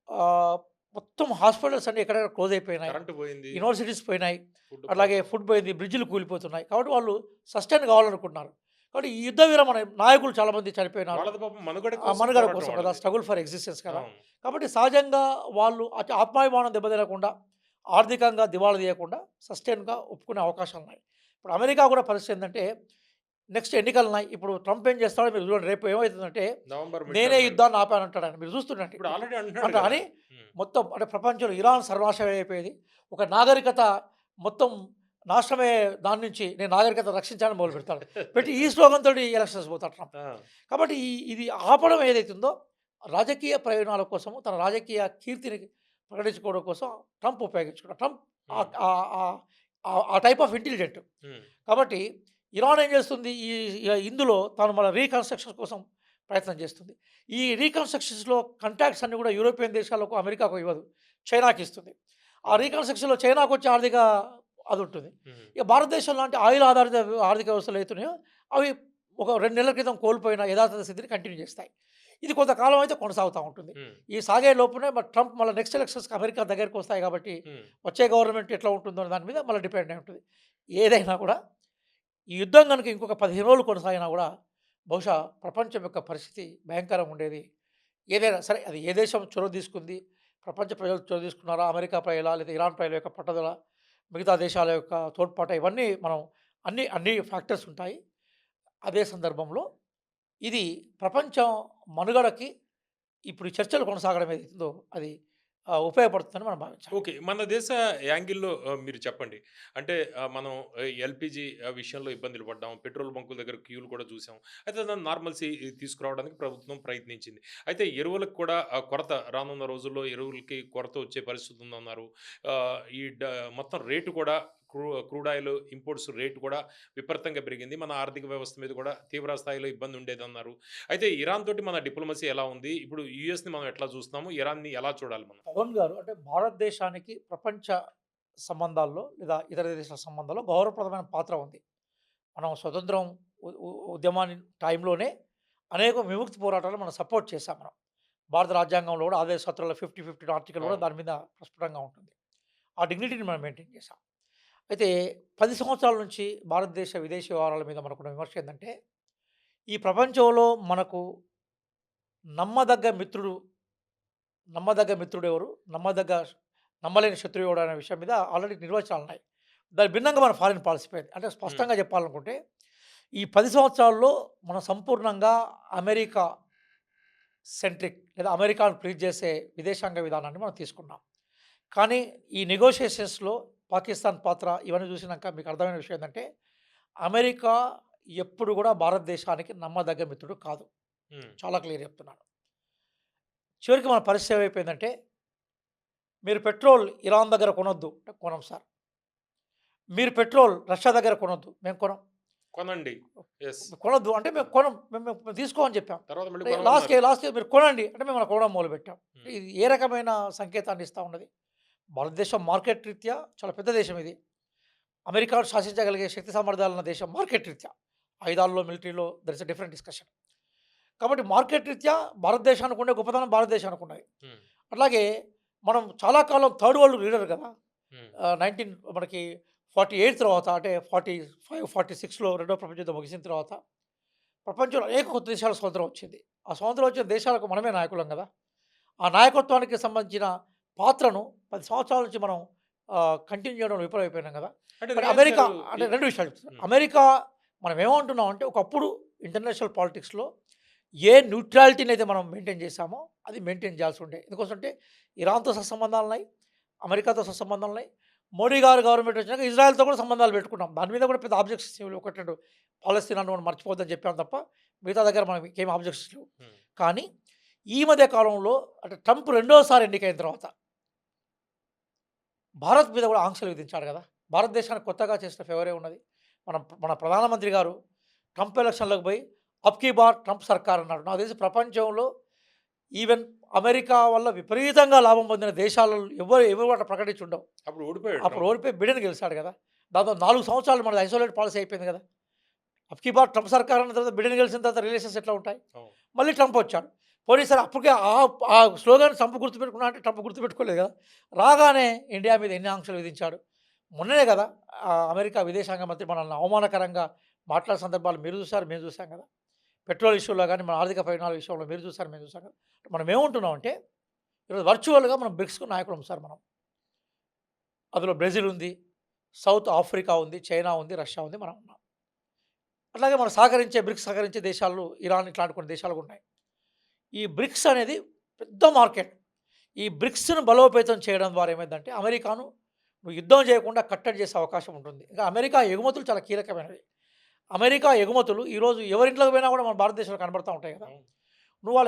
ఆహ్, మొత్తం హాస్పిటల్స్ అన్నీ ఎక్కడెక్కడ క్లోజ్ అయిపోయినాయి, కరెంట్ పోయింది, యూనివర్సిటీస్ పోయినాయి, ఫుడ్ అలాగే ప్రాబ్లం. ఫుడ్ పోయింది, బ్రిడ్జిలు కూలిపోతున్నాయి. కాబట్టి వాళ్ళు సస్టైన్ కావాలనుకుంటున్నారు. కాబట్టి ఈ యుద్ధ విరమణ నాయకులు చాలామంది చనిపోయినారు. వాళ్ళది పాపం మనుగడ ఆ కోసం మనుగడ పోరాటం కోసం కదా, వాళ్ళది. స్ట్రగుల్ ఫర్ ఎగ్జిస్టెన్స్ కదా. అవును. కాబట్టి సహజంగా వాళ్ళు ఆత్మాభిమానం దెబ్బతినకుండా, ఆర్థికంగా దివాళా తీయకుండా సస్టైన్గా ఒప్పుకునే అవకాశాలు ఉన్నాయి. ఇప్పుడు అమెరికా కూడా పరిస్థితి ఏంటంటే నెక్స్ట్ ఎన్నికలు ఉన్నాయి. ఇప్పుడు ట్రంప్ ఏం చేస్తాడో మీరు చూడండి. రేపు ఏమవుతుందంటే నవంబర్ మిడ్ నేనే టర్మ్ యుద్ధాన్ని ఆపానంటాడు ఆయన. మీరు చూస్తుండండి ఇప్పుడు ఆల్రెడీ అంటున్నాడు అంట కదా. అని ఉమ్. మొత్తం అంటే ప్రపంచంలో ఇరాన్ సర్వనాశనం అయిపోయేది. ఒక నాగరికత మొత్తం నాశనమయ్యే దాని నుంచి నేను నాగరికత రక్షించాలని మొదలు పెడతాడు. పెట్టి ఈ స్లోగన్ తోటి ఎలక్షన్స్ పోతాడు ట్రంప్. ఆ, కాబట్టి ఇది ఆపడం ఏదైతుందో రాజకీయ ప్రయోజనాల కోసము, తన రాజకీయ కీర్తిని ప్రకటించుకోవడం కోసం ట్రంప్ ఉపయోగించుకున్నాడు. ట్రంప్ ఉమ్, ఆ టైప్ ఆఫ్ ఇంటెలిజెంట్. ఉమ్, కాబట్టి ఇరాన్ ఏం చేస్తుంది, ఇందులో తాను మన రీకన్స్ట్రక్షన్ కోసం ప్రయత్నం చేస్తుంది. ఈ రీకన్స్ట్రక్షన్స్లో కాంట్రాక్ట్స్ అన్ని కూడా యూరోపియన్ దేశాలకు, అమెరికాకు ఇవ్వదు, చైనాకి ఇస్తుంది. ఆ రీకన్స్ట్రక్షన్లో చైనాకు వచ్చే ఆర్థిక అది ఉంటుంది. ఉమ్, ఇక భారతదేశం లాంటి ఆయిల్ ఆధారిత ఆర్థిక వ్యవస్థలు అవుతున్నాయో అవి ఒక 2 నెలల క్రితం కోల్పోయిన యథాతథ స్థితిని కంటిన్యూ చేస్తాయి. ఇది కొంతకాలం అయితే కొనసాగుతూ ఉంటుంది. ఉమ్, ఈ సాగే లోపునే మరి ట్రంప్ మళ్ళీ నెక్స్ట్ ఎలక్షన్స్కి అమెరికా దగ్గరికి వస్తాయి కాబట్టి ఉమ్. వచ్చే గవర్నమెంట్ ఎట్లా ఉంటుందో అనే దాని మీద మళ్ళీ డిపెండ్ అయి ఉంటుంది. ఏదైనా కూడా ఈ యుద్ధం కనుక ఇంకొక 15 రోజులు కొనసాగినా కూడా బహుశా ప్రపంచం యొక్క పరిస్థితి భయంకరంగా ఉండేది. ఏదైనా సరే అది ఏ దేశం చొరవ తీసుకుంది, ప్రపంచ ప్రజలు చొరవ తీసుకున్నారా, అమెరికా ప్రజల లేదా ఇరాన్ ప్రజల యొక్క పట్టుదల, మిగతా దేశాల యొక్క తోడ్పాటు, ఇవన్నీ మనం అన్ని ఫ్యాక్టర్స్ ఉంటాయి. అదే సందర్భంలో ఇది ప్రపంచం మనుగడకి ఇప్పుడు ఈ చర్చలు కొనసాగడం ఏదైతుందో అది ఉపయోగపడుతుందని మనం భావించాలి. ఓకే. మన దేశ యాంగిల్‌లో మీరు చెప్పండి. అంటే మనం ఎల్‌పీజీ విషయంలో ఇబ్బందులు పడ్డాం. పెట్రోల్ బంకుల దగ్గర క్యూలు కూడా చూసాం. అయితే దాన్ని నార్మల్సీ తీసుకురావడానికి ప్రభుత్వం ప్రయత్నించింది. అయితే ఎరువులకు కూడా కొరత రానున్న రోజుల్లో ఎరువులకి కొరత వచ్చే పరిస్థితి ఉందన్నారు. ఈ మొత్తం రేటు కూడా క్రూడ్ ఆయిల్ ఇంపోర్ట్స్ రేట్ కూడా విపరీతంగా పెరిగింది. మన ఆర్థిక వ్యవస్థ మీద కూడా తీవ్ర స్థాయిలో ఇబ్బంది ఉండేదన్నారు. అయితే ఇరాన్ తోటి మన డిప్లొమసీ ఎలా ఉంది? ఇప్పుడు యూఎస్‌ని మనం ఎట్లా చూస్తున్నాము? ఇరాన్‌ని ఎలా చూడాలి మనం? పవన్ గారు అంటే భారతదేశానికి ప్రపంచ సంబంధాల్లో లేదా ఇతర దేశాల సంబంధాల్లో గౌరవప్రదమైన పాత్ర ఉంది. మనం స్వతంత్రం ఉద్యమాన్ని టైంలోనే అనేక విముక్తి పోరాటాలు మనం సపోర్ట్ చేశాం మనం. భారత రాజ్యాంగంలో కూడా ఆదేశ సూత్రాల 50, 50 ఆర్టికల్ కూడా అవును. దాని మీద ప్రస్ఫుటంగా ఉంటుంది. ఆ డిగ్నిటీని మనం మెయింటైన్ చేశాం. అయితే 10 సంవత్సరాల నుంచి భారతదేశ విదేశీ వ్యవహారాల మీద మనకున్న విమర్శ ఏందంటే, ఈ ప్రపంచంలో మనకు నమ్మదగ్గ మిత్రుడు నమ్మదగ్గ మిత్రుడెవరు? నమ్మలేని శత్రువు ఎవడు అనే విషయం మీద ఆల్రెడీ నిర్వచనాలున్నాయి. దానికి భిన్నంగా మన ఫారిన్ పాలసీ పోయింది. అంటే హ్మ్. స్పష్టంగా చెప్పాలనుకుంటే, ఈ 10 సంవత్సరాల్లో మనం సంపూర్ణంగా అమెరికా సెంట్రిక్ లేదా అమెరికాను ప్లీజ్ చేసే విదేశాంగ విధానాన్ని మనం తీసుకున్నాం. కానీ ఈ నెగోషియేషన్స్‌లో పాకిస్తాన్ పాత్ర ఇవన్నీ చూసినాక మీకు అర్థమైన విషయం ఏందంటే, అమెరికా ఎప్పుడు కూడా భారతదేశానికి నమ్మదగ్గ మిత్రుడు కాదు. హ్మ్. చాలా క్లియర్ చెప్తున్నాను. చివరికి మన పరిస్థితి ఏమైపోయిందంటే, మీరు పెట్రోల్ ఇరాన్ దగ్గర కొనొద్దు అంటే కొనం సార్. మీరు పెట్రోల్ రష్యా దగ్గర కొనొద్దు, మేము కొనం. కొనండి. యెస్. కొనొద్దు అంటే మేము కొనం. మేము తీసుకోమని చెప్పాం. తర్వాత మళ్ళీ అంటే కొనమన్నారు. లాస్ట్ ఇయర్ మీరు కొనండి అంటే మేము అలా కొనడం మొదలుపెట్టాం. హ్మ్. ఇది ఏ రకమైన సంకేతాన్ని ఇస్తా ఉన్నది? భారతదేశం మార్కెట్ రీత్యా చాలా పెద్ద దేశం ఇది. అమెరికాను శాసించగలిగే శక్తి సామర్థ్యాలున్న దేశం మార్కెట్ రీత్యా. ఆయుధాల్లో, మిలిటరీలో there is a different discussion. కాబట్టి మార్కెట్ రీత్యా భారతదేశానికి ఉండే గొప్పతనం భారతదేశానికి ఉన్నది. హ్మ్. అట్లాగే మనం చాలా కాలం థర్డ్ వరల్డ్ లీడర్ కదా. హ్మ్. 1948 తర్వాత అంటే 45, 46లో రెండో ప్రపంచ యుద్ధం ముగిసిన తర్వాత ప్రపంచంలో అనేక కొత్త దేశాలకు స్వతంత్రం వచ్చింది. ఆ స్వతంత్రం వచ్చిన దేశాలకు మనమే నాయకులం కదా. ఆ నాయకత్వానికి సంబంధించిన పాత్రను 10 సంవత్సరాల నుంచి మనం కంటిన్యూ చేయడం విఫలమైపోయినాం కదా. అంటే మరి రిలయన్స్ అమెరికా గారు అంటే 2 విషయాలు చెప్తాను. హ్మ్. అమెరికా మనం ఏమంటున్నాం అంటే ఒకప్పుడు ఇంటర్నేషనల్ పాలిటిక్స్‌లో ఏ న్యూట్రాలిటీని అయితే మనం మెయింటైన్ చేశామో అది మెయింటైన్ చేయాల్సి ఉండే. ఎందుకోసమంటే ఇరాన్‌తో సత్సంబంధాలు ఉన్నాయి, అమెరికాతో సత్సంబంధాలు ఉన్నాయి. మోడీ గారు గవర్నమెంట్ వచ్చినాక ఇజ్రాయెల్‌తో కూడా సంబంధాలు పెట్టుకున్నాం. దాని మీద కూడా పెద్ద ఆబ్జెక్షన్స్ ఏమి లేవు. 1, 2 పాలస్తీనా మనం మర్చిపోవద్దని చెప్పాం తప్ప మిగతా దగ్గర మనకి ఏం ఆబ్జెక్షన్స్ లేవు. హ్మ్. కానీ ఈ మధ్య కాలంలో అంటే ట్రంప్ రెండోసారి ఎన్నికైన తర్వాత భారత్ మీద కూడా ఆంక్షలు విధించాడు కదా. భారతదేశానికి కొత్తగా చేసిన ఫేవరే ఉన్నది. మన ప్రధానమంత్రి గారు ట్రంప్ ఎలక్షన్‌లోకి పోయి అబ్ కీ బార్ ట్రంప్ సర్కార్ అన్నాడు. నాకు తెలిసి ప్రపంచంలో ఈవెన్ అమెరికా వల్ల విపరీతంగా లాభం పొందిన దేశాలలో ఎవరు కూడా ప్రకటించి ఉండవు. అప్పుడు ఓడిపోయాడు అప్పుడు ట్రంప్. ఓడిపోయి బిడెన్ గెలిచాడు కదా. దాంతో 4 సంవత్సరాలు మనది ఐసోలేట్ పాలసీ అయిపోయింది కదా. అబ్ కీ బార్ ట్రంప్ సర్కార్ అన్న తర్వాత బిడెన్ గెలిచిన తర్వాత రిలేషన్స్ ఎట్లా ఉంటాయి? అవును. మళ్ళీ ట్రంప్ వచ్చాడు. పోనీ సరే అప్పటికే ఆ స్లోగాన్ ట్రంప్ గుర్తుపెట్టుకున్నా అంటే ట్రంప్ గుర్తుపెట్టుకోలేదు కదా! రాగానే ఇండియా మీద ఎన్ని ఆంక్షలు విధించాడు. మొన్ననే కదా! అమెరికా విదేశాంగ మంత్రి మనల్ని అవమానకరంగా మాట్లాడిన సందర్భాలు మీరు చూసారు, మేము చూసాం కదా! పెట్రోల్ ఇష్యూలో గాని, మన ఆర్థిక పరిణామాల విషయంలో మీరు చూసారు, మేము చూసాం కదా! మనం ఏమంటున్నామంటే ఈరోజు వర్చువల్‌గా మనం బ్రిక్స్‌కు నాయకులం సార్ మనం. అందులో బ్రెజిల్ ఉంది, సౌత్ ఆఫ్రికా ఉంది, చైనా ఉంది, రష్యా ఉంది, మనం ఉన్నాం. అట్లాగే మనం బ్రిక్స్ సహకరించే దేశాలు ఇరాన్ ఇట్లాంటి కొన్ని దేశాలు కూడా ఉన్నాయి. ఈ బ్రిక్స్ అనేది పెద్ద మార్కెట్. ఈ బ్రిక్స్‌ను బలోపేతం చేయడం ద్వారా ఏమైందంటే అమెరికాను నువ్వు యుద్ధం చేయకుండా కట్టడి చేసే అవకాశం ఉంటుంది. ఇంకా అమెరికా ఎగుమతులు చాలా కీలకమైనవి. అమెరికా ఎగుమతులు ఈరోజు ఎవరింట్లోకి పోయినా కూడా మన భారతదేశంలో కనబడతా ఉంటాయి కదా! అవును. నువ్వు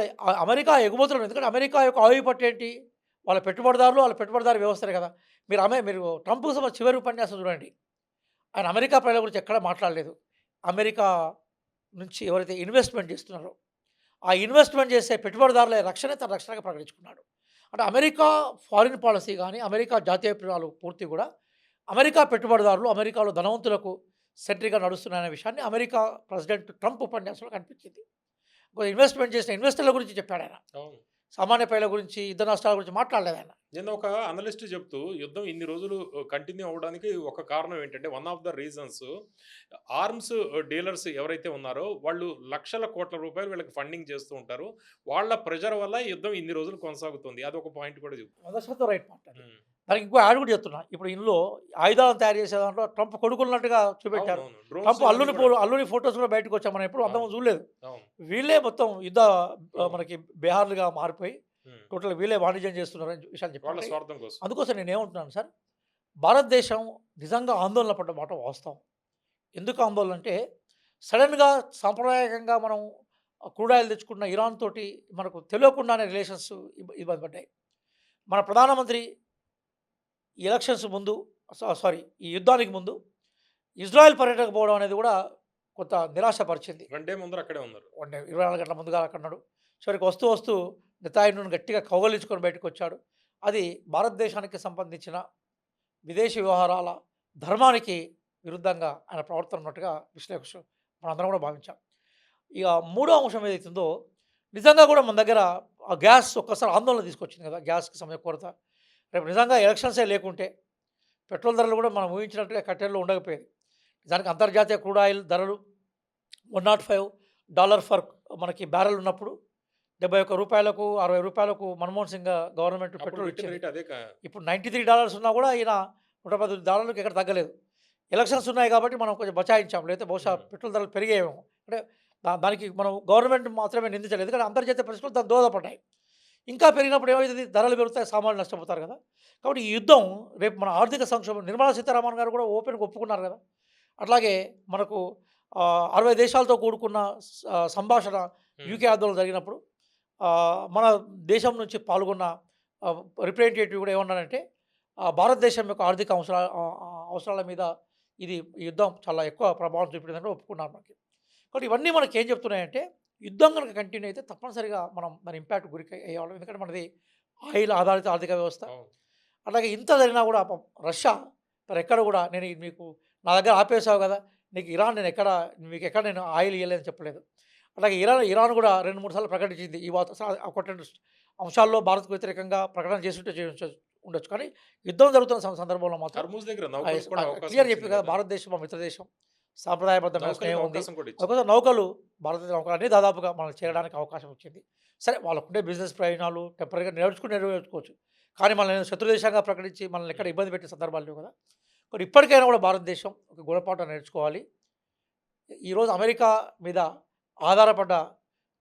అమెరికా ఎగుమతులను ఎందుకంటే అమెరికా యొక్క ఆయుపట్టు ఏంటి? వాళ్ళ పెట్టుబడిదారులు, వాళ్ళ పెట్టుబడిదారు వ్యవస్థనే కదా! మీరు ట్రంప్‌కి సంబంధించిన చివరి ఉపన్యాసం చూడండి. ఆయన అమెరికా ప్రజల గురించి ఎక్కడా మాట్లాడలేదు. అమెరికా నుంచి ఎవరైతే ఇన్వెస్ట్‌మెంట్ చేస్తున్నారో, ఆ ఇన్వెస్ట్‌మెంట్ చేసే పెట్టుబడిదారుల రక్షణే తన రక్షణగా ప్రకటించుకున్నాడు. అంటే అమెరికా ఫారిన్ పాలసీ గాని, అమెరికా జాతీయ విధానాలు పూర్తి కూడా అమెరికా పెట్టుబడిదారులు, అమెరికాలో ధనవంతులకు సెంట్రిక్‌గా నడుస్తున్నాయనే విషయాన్ని అమెరికా ప్రెసిడెంట్ ట్రంప్ ఉపన్యాసంలో కనిపించింది. ఇన్వెస్ట్‌మెంట్ చేసిన ఇన్వెస్టర్ల గురించి చెప్పాడాయన. అవును. సామాన్య ప్రజల గురించి, యుద్ధ నష్టాల గురించి మాట్లాడలేదాయన. నిన్న ఒక అనలిస్ట్ చెప్తూ యుద్ధం ఇన్ని రోజులు కంటిన్యూ అవ్వడానికి ఒక కారణం ఏంటంటే one of the reasons arms dealers ఎవరైతే ఉన్నారో వాళ్ళు లక్షల కోట్ల రూపాయలు వీళ్ళకి ఫండింగ్ చేస్తూ ఉంటారు. వాళ్ళ ప్రెషర్ వల్ల యుద్ధం ఇన్ని రోజులు కొనసాగుతుంది. అదొక పాయింట్ కూడా చెప్తారు. 100% రైట్ మాట అది. దానికి ఇంకో యాడ్ కూడా చెప్తున్నా. ఇప్పుడు ఇందులో ఆయుధాలను తయారు చేసే దాంట్లో ట్రంప్ కొడుకున్నట్టుగా చూపెట్టారు. అవునవును. డ్రోన్స్ ట్రంప్ ఇవన్నీ కూడా. అల్లుని ఫోటోస్ కూడా బయటకొచ్చాయి. మనం ఎప్పుడు అంతకుముందు చూడలేదు. అవును. వీళ్ళే మొత్తం అవును. మనకి బీహార్లుగా మారిపోయి హ్మ్. టోటల్ వీళ్ళే వాణిజ్యం చేస్తున్నారని విషయాలు వాళ్ళ చెప్పారు. స్వార్థం కోసం. అందుకోసం నేనేమంటున్నాను సార్, భారతదేశం నిజంగా ఆందోళన పడ్డ మాట వాస్తవం. ఎందుకు ఆందోళన అంటే సడెన్‌గా సాంప్రదాయకంగా మనం క్రూడ్ ఆయిల్ తెచ్చుకున్న ఇరాన్ తోటి మనకు తెలియకుండానే రిలేషన్స్ ఇబ్బంది పడ్డాయి. మన ప్రధానమంత్రి ఈ ఎలక్షన్స్ ముందు సారీ ఈ యుద్ధానికి ముందు ఇజ్రాయెల్ పర్యటనకు పోవడం అనేది కూడా కొంత నిరాశపరిచింది. 2 డే ముందర అక్కడే ఉన్నారు. 24 గంటల ముందుగా అక్కడున్నాడు. చివరికి వస్తూ నెతాన్యాహును గట్టిగా కౌగిలించుకొని బయటకొచ్చాడు. అది భారతదేశానికి సంబంధించిన విదేశీ వ్యవహారాల ధర్మానికి విరుద్ధంగా ఆయన ప్రవర్తన ఉన్నట్టుగా విశ్లేషకులు మనందరం కూడా భావించాం. ఇక మూడో అంశం ఏదైతుందో నిజంగా కూడా మన దగ్గర ఆ గ్యాస్ ఒక్కసారి ఆందోళన తీసుకొచ్చింది కదా! గ్యాస్‌కి సమయ కొరత. రేపు నిజంగా ఎలక్షన్సే లేకుంటే పెట్రోల్ ధరలు కూడా మనం ఊహించినట్టుగా కట్టెల్లో ఉండకపోయేది. నిజానికి అంతర్జాతీయ క్రూడ్ ఆయిల్ ధరలు $105 ఫర్ మనకి బ్యారెల్ ఉన్నప్పుడు రూ. 71, రూ. 60 మన్మోహన్ సింగ్ గవర్నమెంట్ అప్పుడు పెట్రోల్ పెట్టిన ఇచ్చింది. రేట్ అదే ఇప్పుడు $93 ఉన్నా కూడా ఈయన $110కి ఎక్కడ తగ్గలేదు. ఎలక్షన్స్ ఉన్నాయి కాబట్టి మనం కొంచెం బచాయించాం. లేకపోతే బహుశా పెట్రోల్ ధరలు పెరిగాయేమో. అంటే దానికి మనం గవర్నమెంట్ మాత్రమే నిందించలేదు. ఎందుకంటే అంతర్జాతీయ పరిస్థితులు దానికి దోహదపడ్డాయి. ఇంకా పెరిగినప్పుడు ఏమైతుంది ధరలు పెరుగుతాయి, సామాన్యులు నష్టపోతారు కదా! కాబట్టి ఈ యుద్ధం రేపు మన ఆర్థిక సంక్షోభం నిర్మలా సీతారామన్ గారు కూడా ఓపెన్‌గా ఒప్పుకున్నారు కదా! అట్లాగే మనకు 60 దేశాలతో కూడుకున్న సంభాషణ యూకే ఆధ్వర్యంలో జరిగినప్పుడు మన దేశం నుంచి పాల్గొన్న రిప్రజెంటేటివ్ కూడా ఏమన్నారంటే భారతదేశం యొక్క ఆర్థిక అవసరాల మీద ఈ యుద్ధం చాలా ఎక్కువ ప్రభావం చూపించిందని ఒప్పుకున్నారు మనకి. కాబట్టి ఇవన్నీ మనకి ఏం చెప్తున్నాయంటే యుద్ధం కనుక కంటిన్యూ అయితే తప్పనిసరిగా మనం దాని ఇంపాక్ట్ గురికి అయ్యేవాళ్ళం. ఎందుకంటే మనది ఆయిల్ ఆధారిత ఆర్థిక వ్యవస్థ. అవును. అట్లాగే ఇంత జరిగినా కూడా రష్యా మరి ఎక్కడ కూడా మీకు నా దగ్గర ఆపేసావు కదా! నీకు ఇరాన్ మీకు ఎక్కడ నేను ఆయిల్ ఇయ్యలేదని చెప్పలేదు. అలాగే ఇరాన్ కూడా 2, 3 సార్లు ప్రకటించింది. ఈ ఒకటి 2 అంశాల్లో భారత్‌కు వ్యతిరేకంగా ప్రకటన ఉండొచ్చు. కానీ యుద్ధం జరుగుతున్న సందర్భంలో మాత్రం హర్మూజ్ దగ్గర నౌకలకు కూడా అవకాశం క్లియర్ ఇచ్చింది చెప్పింది కదా! కదా! భారతదేశం మా మిత్రదేశం. సాంప్రదాయబద్ధమైన నౌకలకు స్నేహం ఉంది. అవకాశం కూడా ఇచ్చింది. కాకపోతే నౌకలు భారతదేశ నౌకలు అన్నీ దాదాపుగా మనం చేరడానికి అవకాశం వచ్చింది. సరే వాళ్ళకుండే బిజినెస్ ప్రయోజనాలు టెంపరరీగా నెరవేర్చుకోవచ్చు. కానీ మనల్ని శత్రు దేశంగా ప్రకటించి మనల్ని ఎక్కడ ఇబ్బంది పెట్టే సందర్భాలు లేవు కదా! కానీ ఇప్పటికైనా కూడా భారతదేశం ఒక గుణపాఠం నేర్చుకోవాలి. ఈరోజు అమెరికా మీద ఆధారపడ్డ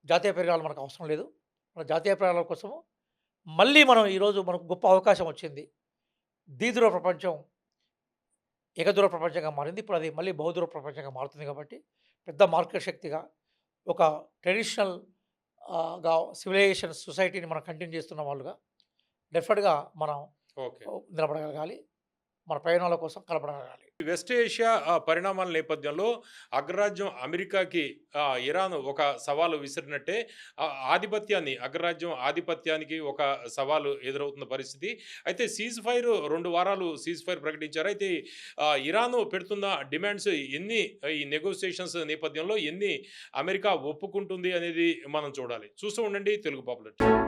జాతీయ ప్రయోజనాలు మనకు అవసరం లేదు. మన జాతీయ ప్రయోజనాల కోసము మళ్ళీ ఈరోజు మనకు గొప్ప అవకాశం వచ్చింది. దీదూర ప్రపంచం ఏకదూర ప్రపంచంగా మారింది. ఇప్పుడు అది మళ్ళీ బహుదూర ప్రపంచంగా మారుతుంది కాబట్టి పెద్ద మార్కెట్ శక్తిగా ఒక ట్రెడిషనల్ సివిలైజేషన్ సొసైటీని మనం కంటిన్యూ చేస్తున్న వాళ్ళుగా డెఫినెట్‌గా మనం ఓకే. నిలబడగలగాలి. మన ప్రయోజనాల కోసం కలపడగలగాలి. వెస్ట్ ఏషియా పరిణామాల నేపథ్యంలో అగ్రరాజ్యం అమెరికాకి ఇరాన్ ఒక సవాలు విసిరినట్టే అగ్రరాజ్యం ఆధిపత్యానికి ఒక సవాలు ఎదురవుతున్న పరిస్థితి. అయితే సీజ్ ఫైర్ 2 వారాలు సీజ్ ఫైర్ ప్రకటించారు. అయితే ఇరాన్ పెడుతున్న డిమాండ్స్ ఎన్ని ఈ నెగోషియేషన్స్ నేపథ్యంలో ఎన్ని అమెరికా ఒప్పుకుంటుంది అనేది మనం చూడాలి. చూస్తూ ఉండండి తెలుగు పాపులర్.